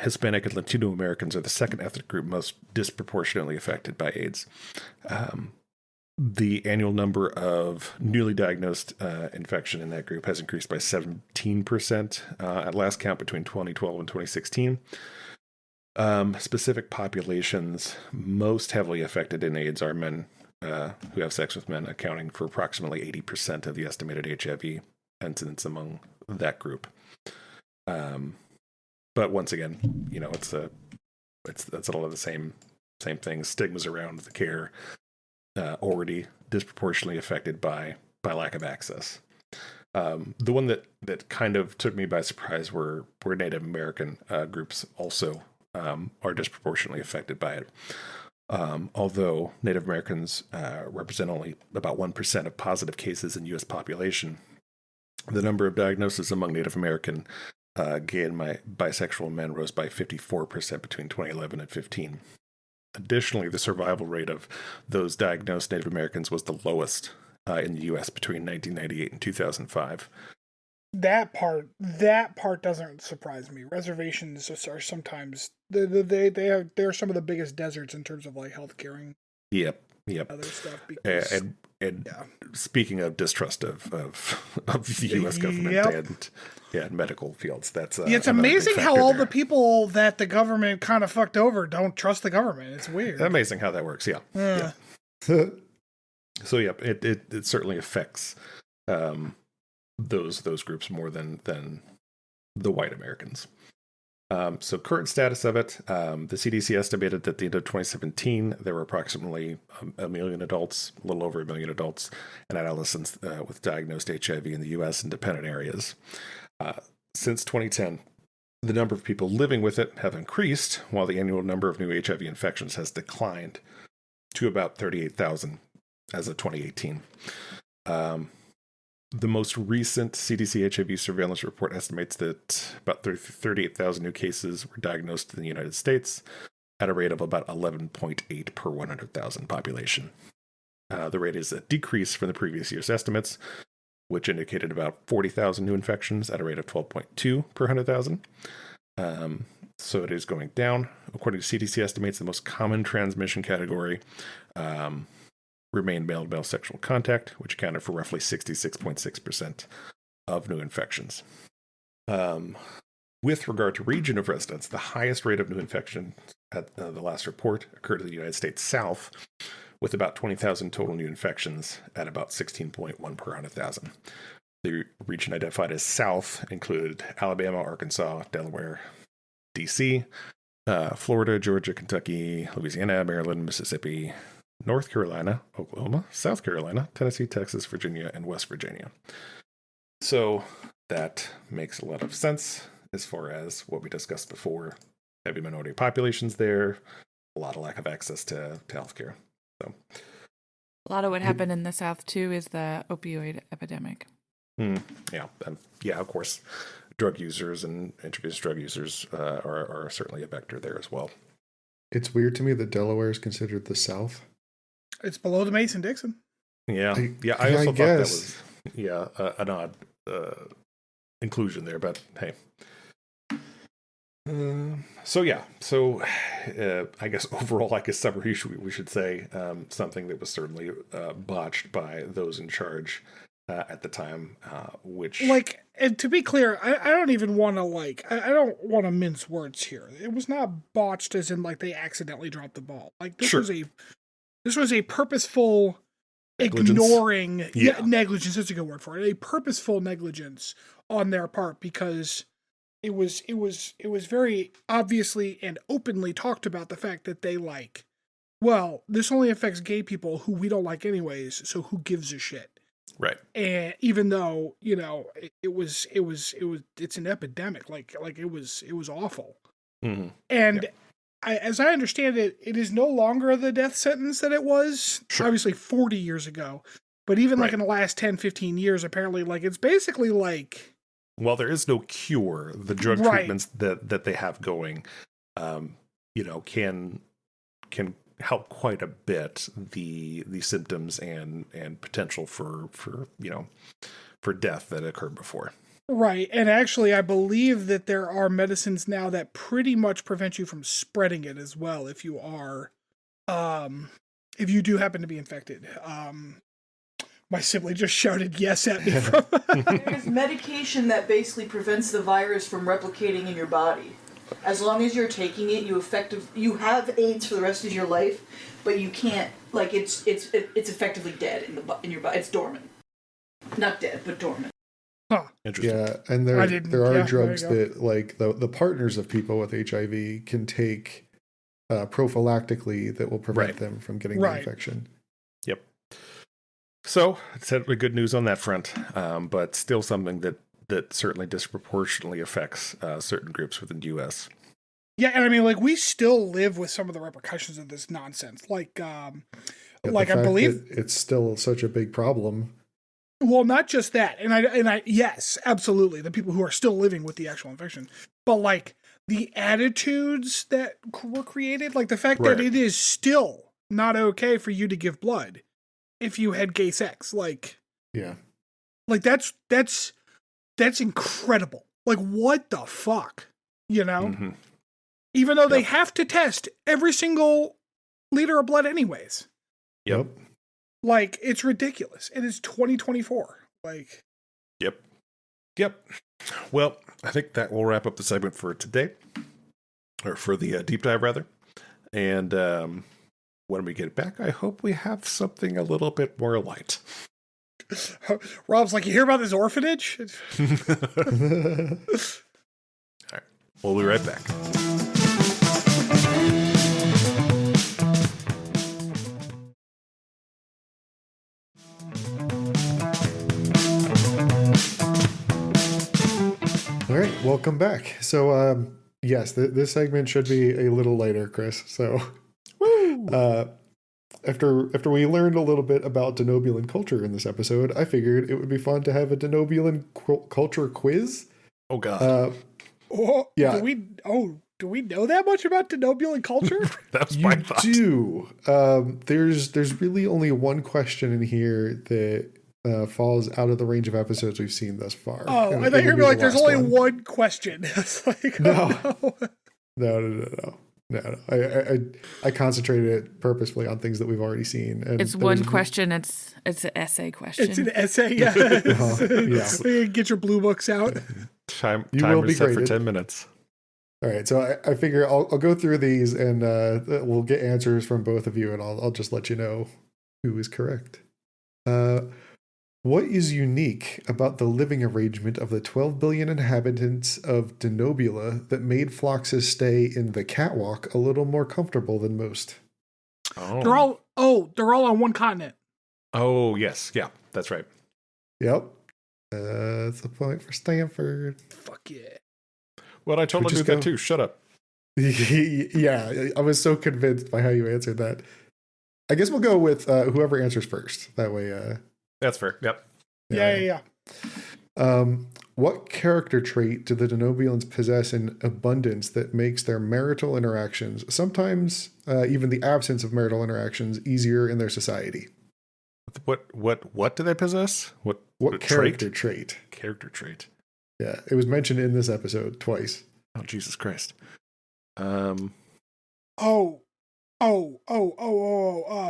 B: Hispanic and Latino Americans are the second ethnic group most disproportionately affected by AIDS. The annual number of newly diagnosed infection in that group has increased by 17% at last count between 2012 and 2016. Specific populations most heavily affected in AIDS are men who have sex with men, accounting for approximately 80% of the estimated HIV incidence among that group. But once again, that's a lot of the same things. Stigmas around the care. Already disproportionately affected by lack of access. The one that kind of took me by surprise were Native American groups also are disproportionately affected by it. Although Native Americans represent only about 1% of positive cases in U.S. population, the number of diagnoses among Native American gay and bisexual men rose by 54% between 2011 and 2015. Additionally, the survival rate of those diagnosed Native Americans was the lowest in the U.S. between 1998 and 2005.
A: That part doesn't surprise me. Reservations are sometimes they're some of the biggest deserts in terms of like health caring.
B: Yep.
A: Other stuff. Because,
B: and speaking of distrust of the U.S. government and medical fields, that's
A: it's amazing how all the people that the government kind of fucked over don't trust the government. It's weird.
B: Amazing how that works. Yeah. So it certainly affects those groups more than the white Americans. So current status of it, the CDC estimated that at the end of 2017, there were approximately a million adults, a little over 1 million adults and adolescents with diagnosed HIV in the U.S. and dependent areas. Since 2010, the number of people living with it have increased, while the annual number of new HIV infections has declined to about 38,000 as of 2018. The most recent CDC HIV surveillance report estimates that about 38,000 new cases were diagnosed in the United States at a rate of about 11.8 per 100,000 population. The rate is a decrease from the previous year's estimates, which indicated about 40,000 new infections at a rate of 12.2 per 100,000. So it is going down. According to CDC estimates, the most common transmission category remained male-to-male sexual contact, which accounted for roughly 66.6% of new infections. With regard to region of residence, the highest rate of new infection at the last report occurred in the United States South, with about 20,000 total new infections at about 16.1 per 100,000. The region identified as South included Alabama, Arkansas, Delaware, D.C., Florida, Georgia, Kentucky, Louisiana, Maryland, Mississippi, North Carolina, Oklahoma, South Carolina, Tennessee, Texas, Virginia, and West Virginia. So that makes a lot of sense as far as what we discussed before. Heavy minority populations there, a lot of lack of access to healthcare. So
E: a lot of what happened in the South too is the opioid epidemic.
B: Yeah, of course, drug users and intravenous drug users are certainly a vector there as well.
C: It's weird to me that Delaware is considered the South.
A: It's below the Mason-Dixon.
B: Yeah, I also thought that was an odd inclusion there, but hey. So I guess overall, like a summary, we should say something that was certainly botched by those in charge at the time, which,
A: like, and to be clear, I don't even want to I don't want to mince words here. It was not botched as in like they accidentally dropped the ball. Like this was a purposeful ignoring. Negligence is a good word for it. A purposeful negligence on their part, because it was very obviously and openly talked about the fact that they this only affects gay people who we don't like anyways, so who gives a shit?
B: Right.
A: And even though, it's an epidemic, it was awful.
B: Mm-hmm.
A: And as I understand it, it is no longer the death sentence that it was obviously 40 years ago. But even in the last 10, 15 years, apparently, it's basically
B: well, there is no cure. The drug treatments that they have going, can help quite a bit the symptoms and potential for death that occurred before.
A: Right. And actually, I believe that there are medicines now that pretty much prevent you from spreading it as well if you are, if you do happen to be infected. My sibling just shouted yes at me.
F: There's medication that basically prevents the virus from replicating in your body. As long as you're taking it, you have AIDS for the rest of your life, but you can't, it's effectively dead in your body. It's dormant. Not dead, but dormant.
A: Huh.
B: Interesting.
C: Yeah, and there are drugs that the partners of people with HIV can take prophylactically that will prevent them from getting the infection.
B: Yep. So it's good news on that front, but still something that certainly disproportionately affects certain groups within the U.S.
A: Yeah, and I mean, we still live with some of the repercussions of this nonsense. I believe
C: it's still such a big problem.
A: Well, not just that, and I yes, absolutely, the people who are still living with the actual infection, but the attitudes that were created, the fact that it is still not okay for you to give blood if you had gay sex, that's incredible. What the fuck,
B: Mm-hmm.
A: Even though they have to test every single liter of blood anyways.
B: Yep.
A: It's ridiculous. It is 2024.
B: Yep. Well, I think that will wrap up the segment for today, or for the deep dive rather. And when we get back, I hope we have something a little bit more light.
A: Rob's you hear about this orphanage?
B: All right. We'll be right back.
C: All right, welcome back. So, yes, this segment should be a little lighter, Chris. So, after we learned a little bit about Denobulan culture in this episode, I figured it would be fun to have a Denobulan culture quiz.
B: Oh God!
C: Yeah.
A: Do we know that much about Denobulan culture?
B: That's my thought.
C: You do. There's really only one question in here that falls out of the range of episodes we've seen thus far.
A: Oh, I thought you were there's only one question. It's
C: No. I concentrated it purposefully on things that we've already seen. And
E: it's one question. It's an essay question.
A: It's an essay. Yeah. Get your blue books out.
B: Timer set for 10 minutes.
C: All right, so I figure I'll go through these and we'll get answers from both of you, and I'll just let you know who is correct. What is unique about the living arrangement of the 12 billion inhabitants of Denobula that made Phlox's stay in the catwalk a little more comfortable than most?
B: Oh.
D: Oh, they're all on one continent.
B: Oh, yes. Yeah, that's right.
C: Yep. That's a point for Stanford.
D: Fuck yeah.
B: Well, I totally do that too. Shut up.
C: Yeah, I was so convinced by how you answered that. I guess we'll go with whoever answers first. That way.
B: That's fair. Yep.
D: Yeah.
C: What character trait do the Denobulans possess in abundance that makes their marital interactions, sometimes even the absence of marital interactions, easier in their society?
B: What do they possess? What
C: character trait?
B: Character trait.
C: Yeah, it was mentioned in this episode twice.
B: Oh, Jesus Christ.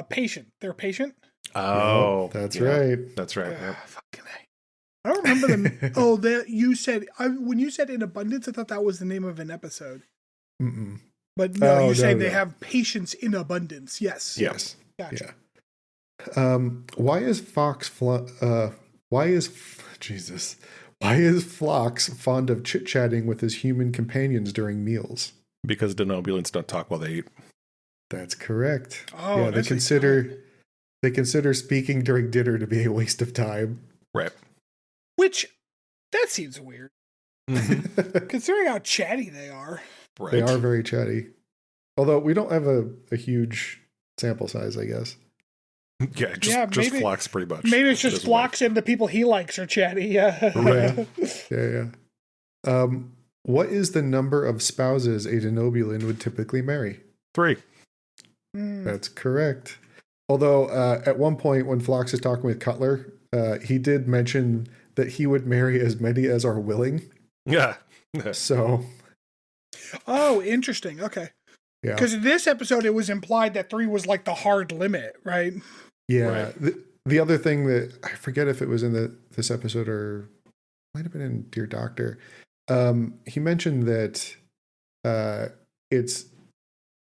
D: Patient. They're patient.
B: Oh,
C: yep, that's right.
B: That's right. Yep.
D: Fucking A. I don't remember them. Oh, that you said. When you said in abundance, I thought that was the name of an episode.
C: Mm-mm.
D: But no, you're saying they have patience in abundance. Yes.
C: Yes.
D: Gotcha.
C: Yeah. Why is Phlox fond of chit-chatting with his human companions during meals?
B: Because Denobulans don't talk while they eat.
C: That's correct.
D: Oh,
C: yeah, they consider speaking during dinner to be a waste of time.
B: Right.
D: Which, that seems weird. Considering how chatty they are.
B: Right.
C: They are very chatty. Although we don't have a huge sample size, I guess.
B: Yeah, just Phlox pretty much.
D: Maybe it's just Phlox and the people he likes are chatty. Yeah.
C: Right. Yeah. What is the number of spouses a Denobulan would typically marry?
B: 3.
C: That's correct. Although at one point when Phlox is talking with Cutler, he did mention that he would marry as many as are willing.
B: Yeah.
C: So.
D: Oh, interesting. Okay.
C: Yeah.
D: Because in this episode, it was implied that 3 was like the hard limit, right?
C: Yeah.
B: Right.
C: The other thing that I forget if it was in this episode or might have been in Dear Doctor. He mentioned that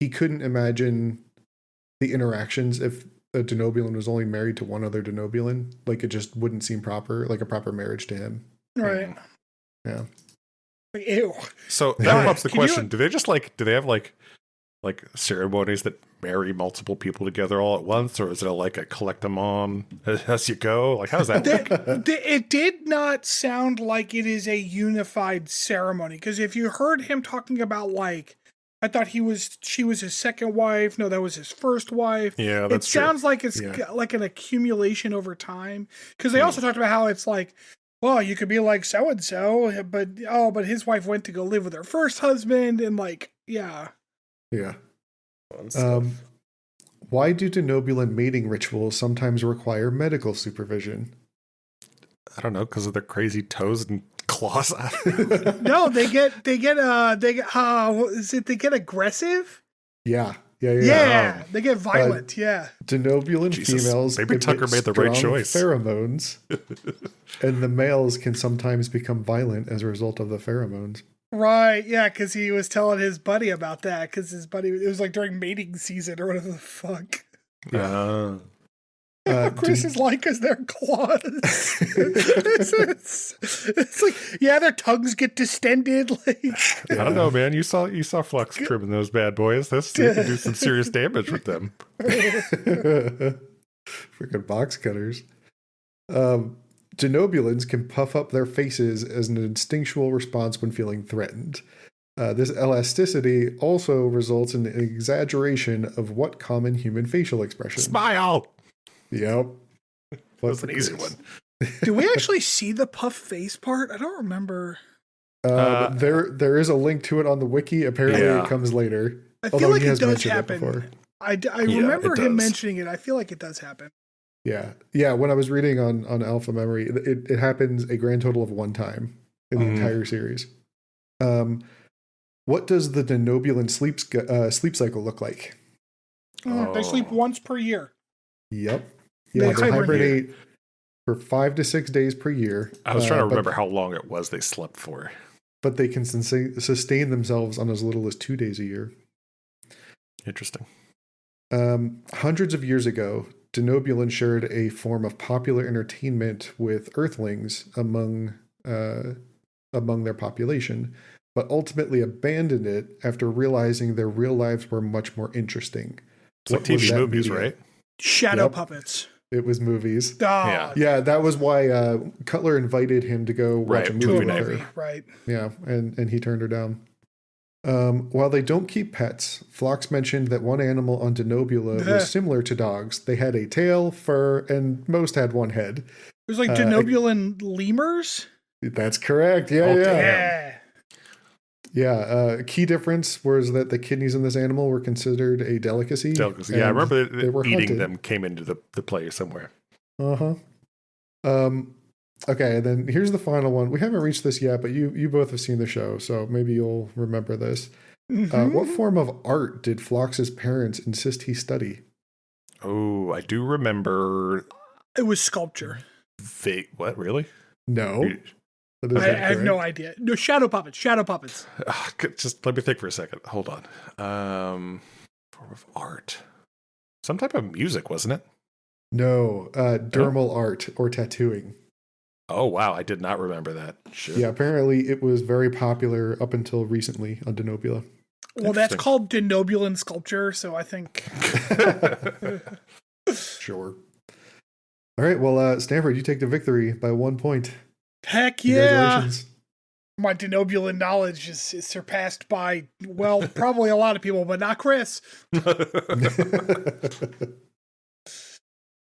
C: he couldn't imagine the interactions if a Denobulan was only married to one other Denobulan. Like, it just wouldn't seem proper, like a proper marriage to him.
D: Right.
C: Yeah.
D: Like, ew.
B: So that pops the question: do they have like ceremonies that marry multiple people together all at once, or is it like a collect them on as you go? Like, how does that work?
D: It did not sound like it is a unified ceremony, because if you heard him talking about, like, I thought she was his second wife. No, that was his first wife.
B: Yeah, that's true.
D: It sounds like it's like an accumulation over time, because they also talked about how it's like, well, you could be like so and so, but his wife went to go live with her first husband, and like, yeah.
C: Yeah. Why do Denobulan mating rituals sometimes require medical supervision?
B: I don't know, because of their crazy toes and claws.
D: No, they get aggressive?
C: Yeah.
D: Yeah, they get violent.
C: Denobulan females
B: maybe Tucker made the right choice.
C: Pheromones, and the males can sometimes become violent as a result of the pheromones.
D: Right, yeah, because he was telling his buddy about that, because his buddy, it was like during mating season or whatever the fuck. Chris is like, because their claws. it's like, yeah, their tongues get distended. Like,
B: I don't know, man. You saw Phlox trimming those bad boys. They can do some serious damage with them.
C: Freaking box cutters. Denobulans can puff up their faces as an instinctual response when feeling threatened. This elasticity also results in an exaggeration of what common human facial expression?
B: Smile!
C: Yep.
B: That's an easy one.
D: Do we actually see the puff face part? I don't remember.
C: There is a link to it on the wiki. Apparently it comes later.
D: I feel like it does happen. I remember him mentioning it. I feel like it does happen.
C: Yeah. When I was reading on Alpha Memory, it happens a grand total of 1 time in the entire series. What does the Denobulan sleep cycle look like?
D: They sleep once per year.
C: Yep. Yeah, they hibernate for 5 to 6 days per year.
B: I was trying to remember how long it was they slept for.
C: But they can sustain themselves on as little as 2 days a year.
B: Interesting.
C: Hundreds of years ago, Denobulan shared a form of popular entertainment with Earthlings among their population, but ultimately abandoned it after realizing their real lives were much more interesting.
B: It's like TV movies, right?
D: Shadow puppets.
C: It was movies.
D: Oh,
C: Yeah, that was why Cutler invited him to go watch a movie with her.
D: Right.
C: Yeah, and he turned her down. While they don't keep pets, Phlox mentioned that one animal on Denobula was similar to dogs. They had a tail, fur, and most had one head.
D: It was like Denobulan lemurs?
C: That's correct. Yeah. Key difference was that the kidneys in this animal were considered a delicacy.
B: Yeah, I remember
C: they were
B: eating
C: hunted.
B: them came into the play somewhere.
C: Uh-huh. Okay, and then here's the final one. We haven't reached this yet, but you both have seen the show, so maybe you'll remember this. What form of art did Phlox's parents insist he study?
B: Oh, I do remember.
D: It was sculpture.
B: What, really?
C: No.
D: I have no idea. No, shadow puppets.
B: Just let me think for a second. Hold on. Form of art. Some type of music, wasn't it?
C: No, dermal art or tattooing.
B: Oh, wow. I did not remember that. Sure.
C: Yeah, apparently it was very popular up until recently on Denobula.
D: Well, that's called Denobulan sculpture, so I think...
C: Sure. All right, well, Stanford, you take the victory by 1 point.
D: Heck yeah!
C: Congratulations.
D: My Denobulan knowledge is surpassed by, well, probably a lot of people, but not Chris.
C: All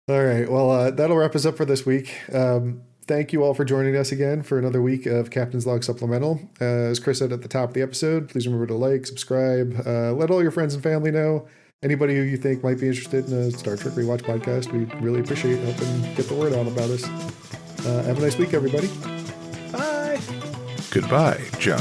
C: right, well, that'll wrap us up for this week. Thank you all for joining us again for another week of Captain's Log Supplemental. As Chris said at the top of the episode, please remember to like, subscribe, let all your friends and family know. Anybody who you think might be interested in a Star Trek Rewatch podcast, we really appreciate helping get the word out about us. Have a nice week, everybody.
D: Bye.
B: Goodbye, John.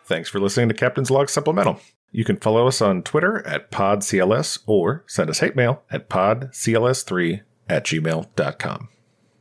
B: Thanks for listening to Captain's Log Supplemental. You can follow us on Twitter at PodCLS or send us hate mail at podcls3@gmail.com.